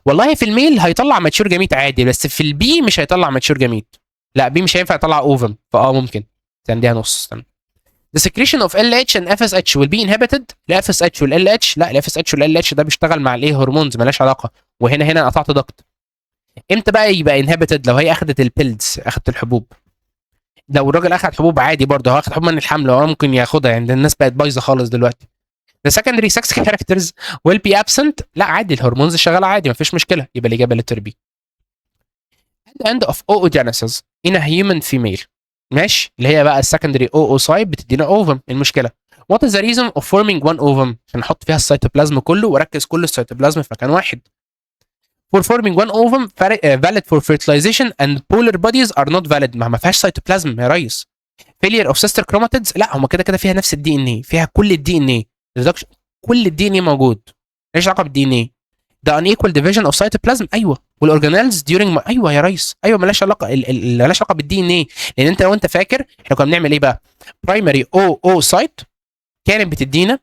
والله في الميل هيطلع ماتشور جاميت عادي، بس في البي مش هيطلع ماتشور جاميت. لا، بي مش هينفع يطلع اوفم، ممكن تنديها نص. استنى. The secretion of LH and FSH will be inhibited. ال FSH وال LH، لا ال FSH وال LH ده بيشتغل مع الايه؟ هرمونز، مالهاش علاقه. وهنا قطعت ضغط. امتى بقى يبقى inhibited؟ لو هي اخذت البيلز، اخذت الحبوب. لو الراجل اخذ حبوب عادي برضه، هو اخذ حبوب من الحمل، هو ممكن ياخدها، يعني الناس بقت بايظه خالص دلوقتي. The secondary sex characters will be absent. لا عادي، الهرمونز شغاله عادي مفيش مشكله، يبقى الاجابه لتر بي. The end of oogenesis in a human female. ماشي، اللي هي بقى السكندري oocyte بتدينا اوفم. المشكله what is the reason of forming one ovum؟ عشان نحط فيها السيتوبلازم كله واركز كل السيتوبلازم في مكان واحد. For forming one ovum valid for fertilization and polar bodies are not valid. ما فيهاش سيتوبلازم يا ريس. failure of sister chromatids، لا هم كده كده فيها نفس الدي ان اي، فيها كل الدي ان اي، كل الدي ان اي موجود، ماليش علاقه بالدي ان اي. ده unequal division of cytoplasm، ايوه. والاورجانيلز during ايوه يا ريس، ايوه مالهاش علاقه، مالهاش علاقه بالدي ان اي، لان انت لو انت فاكر احنا كنا بنعمل ايه بقى؟ برايمري او سايت كانت بتدينا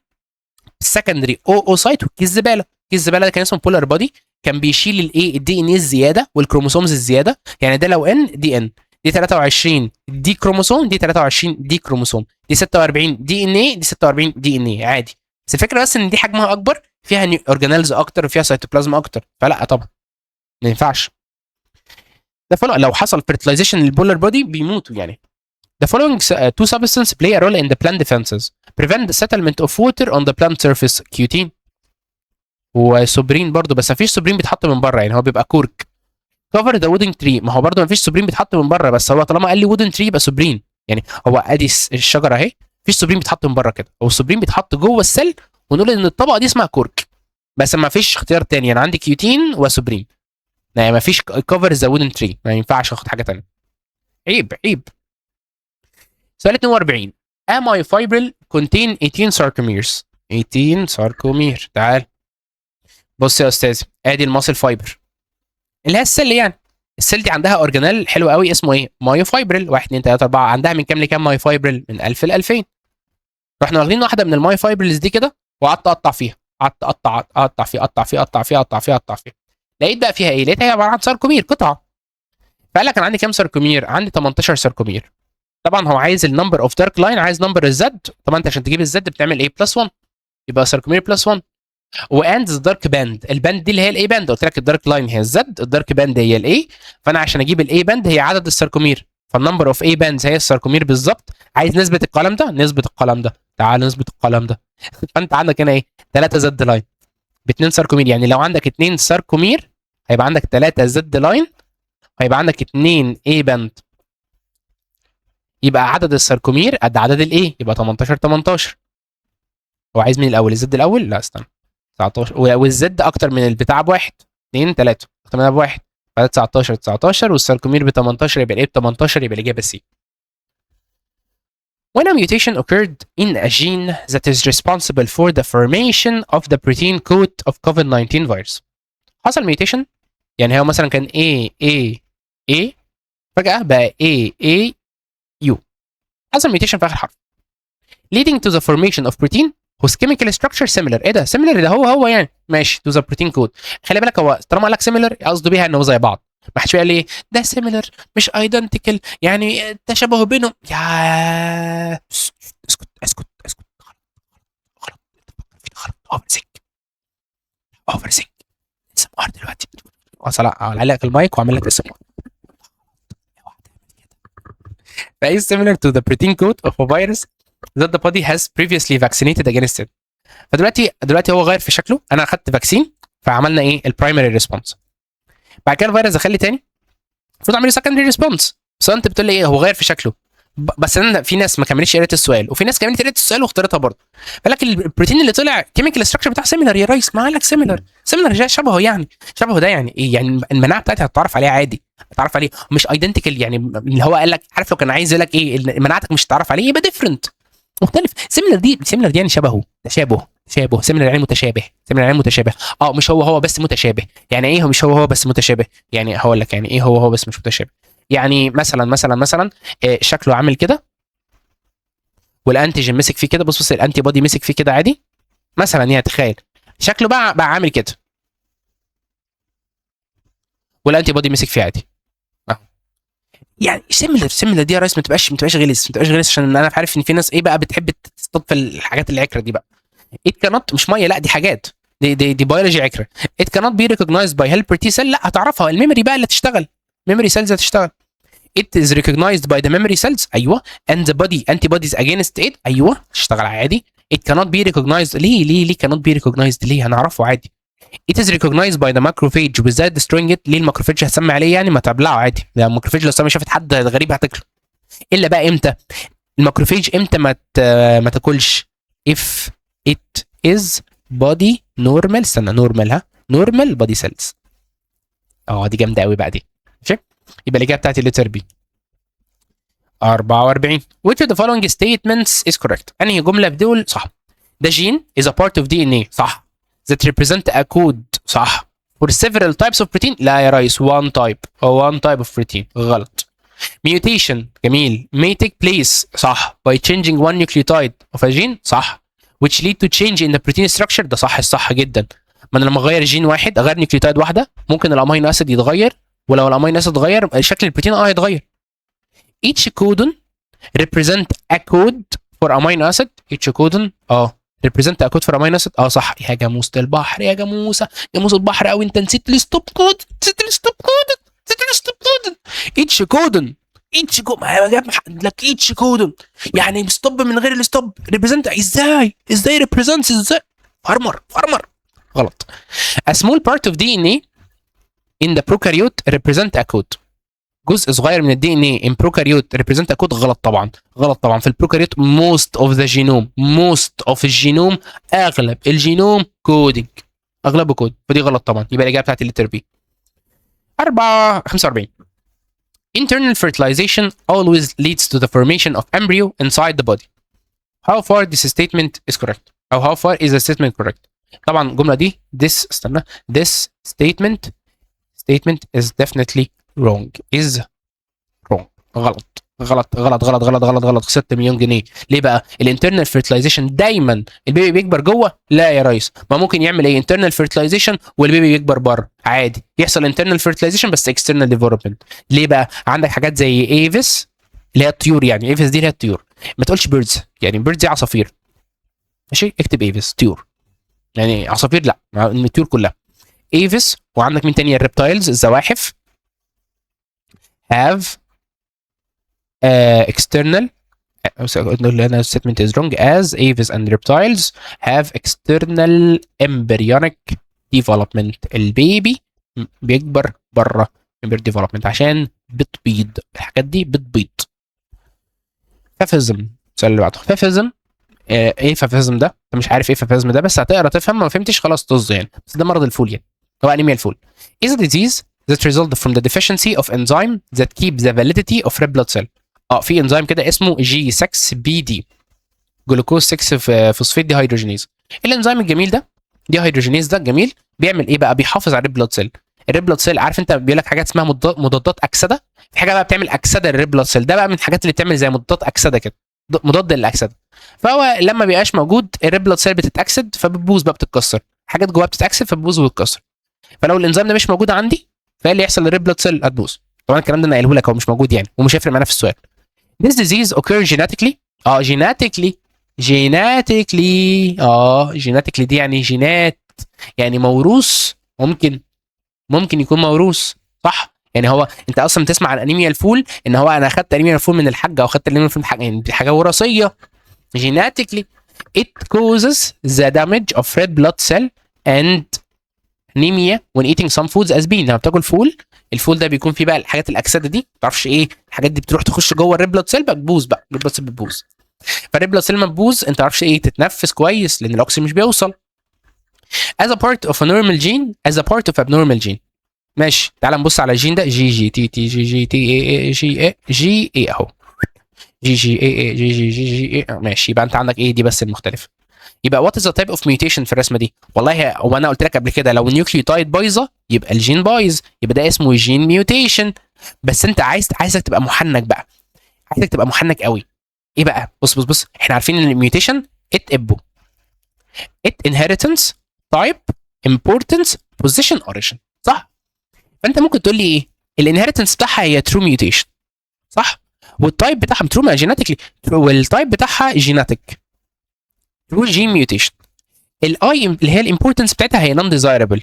السكندري او سايت، والكيس زباله. الكيس زباله ده كان اسمه بولار بودي، كان بيشيل الايه؟ الدي ان اي الزياده والكروموسومز الزياده، يعني ده لو ان دي 23 دي كروموسوم، دي 23 دي كروموسوم، دي 46 دي ان اي، دي 46 دي ان اي عادي. بس الفكره بس ان دي حجمها اكبر، فيها اورجانيلز اكتر وفيها سيتوبلازم اكتر، فلا طبعا ما ينفعش. ده فولو لو حصل فيرتلايزيشن للبولار بودي بيموتوا يعني. The following two substances play a role in the plant defenses. Prevent the settlement of water on the plant surface. كيوتين وسوبرين برضو، بس ما فيش سوبرين بيتحط من بره، يعني هو بيبقى كورك. Cover the wooden tree، ما هو برضو ما فيش سوبرين بيتحط من بره، بس هو طالما قال لي wooden tree يبقى سوبرين، يعني هو ادي الشجره اهي، مفيش سوبرين بيتحط من بره كده، هو السوبرين بيتحط جوه السيل، ونقول ان الطبقه دي اسمها كورك، بس ما فيش اختيار تاني، انا عندي كيوتين وسوبرين، يعني ما فيش كفر ذا وودن تري، ما ينفعش اخد حاجه تانيه. عيب عيب. سؤال 42. A myofibril contain 18 sarcomeres. 18 sarcomere. تعال بص يا استاذ، ادي الماسل فايبر اللي هي السيل يعني. السيل دي عندها اورجانيل حلو قوي اسمه ايه؟ مايوفايبريل. 1 2 3 4. عندها من كام لكام مايوفايبريل؟ من 1000 ل 2000. رحنا واخدين واحده من المايوفايبريلز دي كده وقعدت اقطع فيها، قعدت اقطع فيها اقطع فيها اقطع فيها اقطع فيها اقطع فيها. لقيت بقى فيها ايه؟ لقيتها عباره عن ساركومير قطعه. فقال لك انا عندي كام ساركومير؟ عندي 18 ساركومير. طبعا هو عايز النمبر اوف دارك لاين، عايز نمبر الزد. طبعا انت عشان تجيب الزد بتعمل ايه؟ بلس 1. يبقى ساركومير بلس 1. واند دارك باند، الباند دي اللي هي الاي باند. قلت لك الدارك لاين هي الزد، الدارك باند هي الاي. فانا عشان اجيب الاي باند هي عدد الساركومير، فالنمبر اوف اي باندز هي الساركومير بالظبط. عايز نسبه القلم ده، نسبه القلم ده. تعال نسبه القلم ده. فانت عندك هنا ايه؟ 3 زد لاين ب 2 ساركومير. يعني لو عندك 2 ساركومير هيبقى عندك 3 زد لاين، هيبقى عندك 2 اي باند. يبقى عدد الساركومير قد عدد الاي، يبقى 18 18. هو عايز مين الاول؟ الزد الاول؟ لا استنى. 19 والزد اكتر من البتاع بواحد. 2 3 اكتر منها بواحد. بعد 19 19 والساركومير ب 18 يبقى الايه ب 18 يبقى الاجابه سي. When a mutation occurred in a gene that is responsible for the formation of the protein coat of COVID-19 virus. حصل mutation، يعني هو مثلا كان A فجأة بقى A U. حصل mutation في آخر حرف. Leading to the formation of protein whose chemical structure similar. ايه ده؟ similar ده هو يعني ماشي to the protein code. خلي بالك هو طالما قال لك similar قصده بيها انه زي بعض. ما حدش قال لي ده similar مش identical يعني تشابه بينهم. يا اسكت اسكت اسكت. غلط غلط. اوفر سينك اسم ار دلوقتي. اعلى لك المايك واعمل لك اسم ار. فايه similar to the protein code of a virus that the body has previously vaccinated against it. فدلوقتي هو غير في شكله. انا اخدت فاكسين فعملنا ايه؟ البرايمري ريسبونس. بعد كده الفيروس دخل لي تاني المفروض اعمل سكندري ريسبونس. بس انت بتقول لي ايه؟ هو غير في شكله. بس انا في ناس ما كملتش قراءه السؤال وفي ناس كملت قراءه السؤال واختارتها برضه. فقال لك البروتين اللي طلع كيميكال ستراكشر بتاعه سيميلر يا ريس. ما قال لك سيميلر شبهه يعني. شبهه ده يعني ايه؟ يعني المناعه بتاعتي هتتعرف عليها عادي، هتتعرف عليه مش ايدنتيكال. يعني اللي هو قال لك عارف لو كان عايز يقول لك ايه مناعتك مش هتتعرف عليه يبقى ديفرنت مختلف. سيميلر دي يعني شبهه، تشابه. سيميلر يعني متشابه. سيميلر يعني متشابه. مش هو بس متشابه. يعني ايه هو مش هو بس متشابه؟ يعني هقول لك يعني ايه هو بس مش متشابه. يعني مثلا شكله عامل كده والانتيجين مسك فيه كده. بص الانتي بودي مسك فيه كده عادي مثلا. يعني تخيل شكله بقى عامل كده والانتي بودي مسك فيه عادي. يعني سيميلر دي يا ريس ما تبقاش غلس عشان انا عارف ان في ناس ايه بقى بتحب تصطاد في الحاجات العكره دي بقى. ات كانت مش ميه، لا دي حاجات، دي بيولوجي عكره. ات كانت بي ريكوجنايزد باي هيلبر تي سيل. لا هتعرفها الميموري بقى اللي تشتغل، ميموري سيلز هتشتغل. it is recognized by the memory cells. ايوه. and the body antibodies against it. ايوه تشتغل عادي. it cannot be recognized. ليه cannot be recognized؟ ليه؟ هنعرفه عادي. it is recognized by the macrophage without destroying it. ليه الماكروفيج هتسمي عليه يعني؟ ما تبلعه عادي. ده الماكروفيج لو شافت حد غريب هتاكله. الا بقى امتى الماكروفيج؟ امتى ما تاكلش؟ if it is body normal. استنى نورمال normal body cells. دي جامده قوي بقى دي. ماشي. يبقى الاجابه بتاعتي الليتر بي. 44. which of the following statements is correct؟ انهي جمله في دول صح؟ The gene is a part of DNA. صح. that represent a code. صح. for several types of protein. لا يا ريس one type of protein. غلط. mutation جميل may take place. صح. by changing one nucleotide of a gene. صح. which lead to change in the protein structure. ده صح جدا. ما انا لما اغير جين واحد اغير نيوكليوتايد واحده ممكن الامينو اسيد يتغير، ولو الامينو اسيد اتغير شكل البروتين هيتغير. each codon represent a code for amino acid. each codon represent a code for amino acid. صح. يا جاموسة البحر يا جاموسة البحر قوي انت نسيت الستوب كود. each codon ما جاب لك each codon يعني ستوب من غير الستوب. represent ازاي represents ازاي؟ فارمر غلط. a small part of DNA in the prokaryote represent a code. جزء صغير من الدي ان ايه ان بروكاريوت ريبريزنت ا كود. غلط طبعا. في البروكاريوت موست اوف الجينوم اغلب الجينوم كودنج، اغلبه كود. فدي غلط طبعا. يبقى الاجابه بتاعتي الليتر بي. 45. internal fertilization always leads to the formation of embryo inside the body. how far this statement is correct او how far is the statement correct. طبعا الجمله دي this statement is definitely wrong is wrong غلط. خسرت مليون جنيه. ليه بقى؟ الانترنال فيرتلايزيشن دايما البيبي بيكبر جوه؟ لا يا ريس، ما ممكن يعمل ايه انترنال فيرتلايزيشن والبيبي بيكبر بره عادي، يحصل انترنال فيرتلايزيشن بس اكسترنال ديفلوبمنت. ليه بقى؟ عندك حاجات زي ايفيس اللي هي الطيور، يعني ايفيس دي اللي هي الطيور، ما تقولش بيردز، يعني بيردز دي عصافير ماشي، اكتب ايفيس طيور، يعني عصافير لا، الطيور كلها ايفيس. وعندك مين تاني؟ الريبتايلز الزواحف have external statement is wrong as aves and reptiles have external embryonic development. البيبي بيكبر بره embryo development عشان بتبيض، الحاجات دي بتبيض. فافيزم، السؤال اللي بعده فافيزم. ايه فافيزم ده؟ انت مش عارف ايه فافيزم ده، بس هتقرا تفهم، ما فهمتش خلاص طز يعني. بس ده مرض الفول يعني، هو انيميا الفول. is a disease that results from the deficiency of enzyme that keep the validity of red blood cell. في انزيم كده اسمه G6PD جلوكوز 6 فوسفيت دي هيدروجينيز. الانزيم الجميل ده دي هيدروجينيز ده الجميل بيعمل ايه بقى؟ بيحافظ على الريد بلاد سيل. الريد بلاد سيل عارف انت بيقول لك حاجات اسمها مضادات اكسده، في حاجه بقى بتعمل اكسده للريد بلاد سيل، ده بقى من الحاجات اللي بتعمل زي مضادات اكسده كده، مضاد للاكسده. فهو لما بيبقاش موجود الريد بلاد سيل بتتاكسد فبتبوظ بقى، بتتكسر، حاجات جواها بتتاكسد فبتبوظ وتتكسر. فلو الانزيم ده مش موجود عندي فايه اللي يحصل للريد بلاد سيل؟ هتبوظ. طبعا الكلام ده انا قايله لك هو مش موجود يعني، ومش هيفرق معانا في السؤال. This disease occurs genetically. genetically دي يعني جينات، يعني موروث، ممكن يكون موروث صح؟ يعني هو انت اصلا بتسمع عن انيميا الفول ان هو انا اخدت انيميا الفول من الحاجه او اخدت انيميا الفول من الحاجه، يعني دي حاجه وراثيه. genetically it causes the damage of red blood cell and anemia when eating some foods as bean. لما بتاكل فول، الفول ده بيكون فيه بقى الحاجات الاكسده دي، ما تعرفش ايه الحاجات دي، بتروح تخش جوه الريد بلاد سيل بقى بتبوظ، بقى الريد بلاد سيل بتبوظ. فالريد بلاد سيل لما تبوظ انت ما تعرفش ايه تتنفس كويس لان الاكسجين مش بيوصل. as a part of a normal gene as a part of abnormal gene. ماشي، تعال نبص على الجين ده جي اهو جي ماشي، يبقى انت عندك ايه دي بس المختلفه. يبقى وات از ذا تايب اوف ميوتيشن في الرسمه دي؟ والله هو انا قلت لك قبل كده لو النيوكليوتايد بايظه يبقى الجين بايظ، يبقى ده اسمه جين ميوتيشن. بس انت عايزك تبقى محنك بقى، عايزك تبقى محنك قوي. ايه بقى؟ بص احنا عارفين ان الميوتيشن ات انهيرتنس تايب امبورتنس بوزيشن اوريجين صح؟ فانت ممكن تقول لي ايه؟ الانهيرتنس بتاعها هي ترو ميوتيشن صح؟ والتايب بتاعها ترو جيناتيكلي، والتايب بتاعها جيناتيك ترو جين ميوتيشن. الاي اللي هي الامبورتنس بتاعتها هي نون ديزايربل.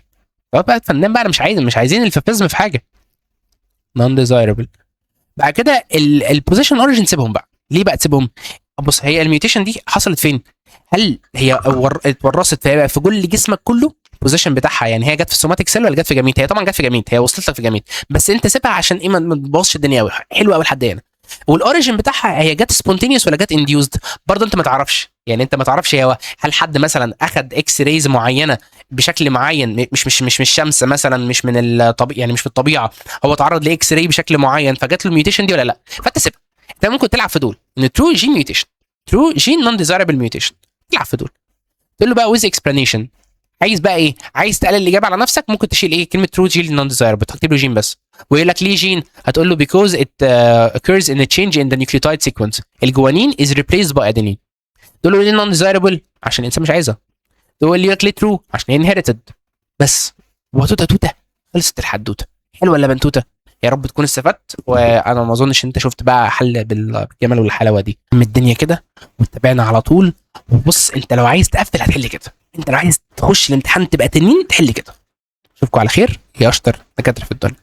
بقى الفنان بقى انا مش عايزين الفافيزم في حاجه، نون ديزايربل. بعد كده البوزيشن اوريجين سيبهم بقى. ليه بقى تسيبهم؟ بص هي الميوتيشن دي حصلت فين؟ هل هي اتورثت في كل جسمك كله البوزيشن بتاعها؟ يعني هي جت في السوماتيك سيل ولا جت في جميت؟ هي طبعا جت في جميت، هي وصلت لك في جميت، بس انت سيبها عشان ايه ما تبوظش الدنيا قوي. حلوه قوي لحد هنا. والاوريجين بتاعها هي جت سبونتينيوس ولا جت انديوزد؟ برضه انت ما تعرفش، يعني انت ما تعرفش هل حد مثلا اخد اكس رايز معينه بشكل معين، مش الشمس مثلا، مش من الطبيعه، يعني مش في الطبيعه، هو تعرض لاكس راي بشكل معين فجت له الميوتيشن دي ولا لا؟ فانت سيبها. انت ممكن تلعب في دول ان ترو جين ميوتيشن، ترو جين نون ديزايربل ميوتيشن، تلعب في دول. تقول له بقى ويز اكسبلانيشن. عايز بقى ايه؟ عايز تقلل الاجابه على نفسك، ممكن تشيل ايه كلمه ترو جين نون ديزايربل، تكتب له جين بس. ويقول لك ليه جين؟ هتقول له because it occurs in a change in the nucleotide sequence. الجوانين is replaced by adenine. تقول له ليه نون ديزايربل؟ عشان الانسان مش عايزها. تقول لك ليه ترو؟ عشان هي inherited. بس وتوته خلصت الحدوته. حلوه ولا بنتوته؟ يا رب تكون استفدت، وانا ما اظنش ان انت شفت بقى حل بالجمال والحلاوه دي من الدنيا كده، وتابعنا على طول. وبص انت لو عايز تقفل هتحل كده، انت لو عايز تخش الامتحان تبقى تنين تحل كده. اشوفكم على خير يا اشطر دكاتره في الدنيا.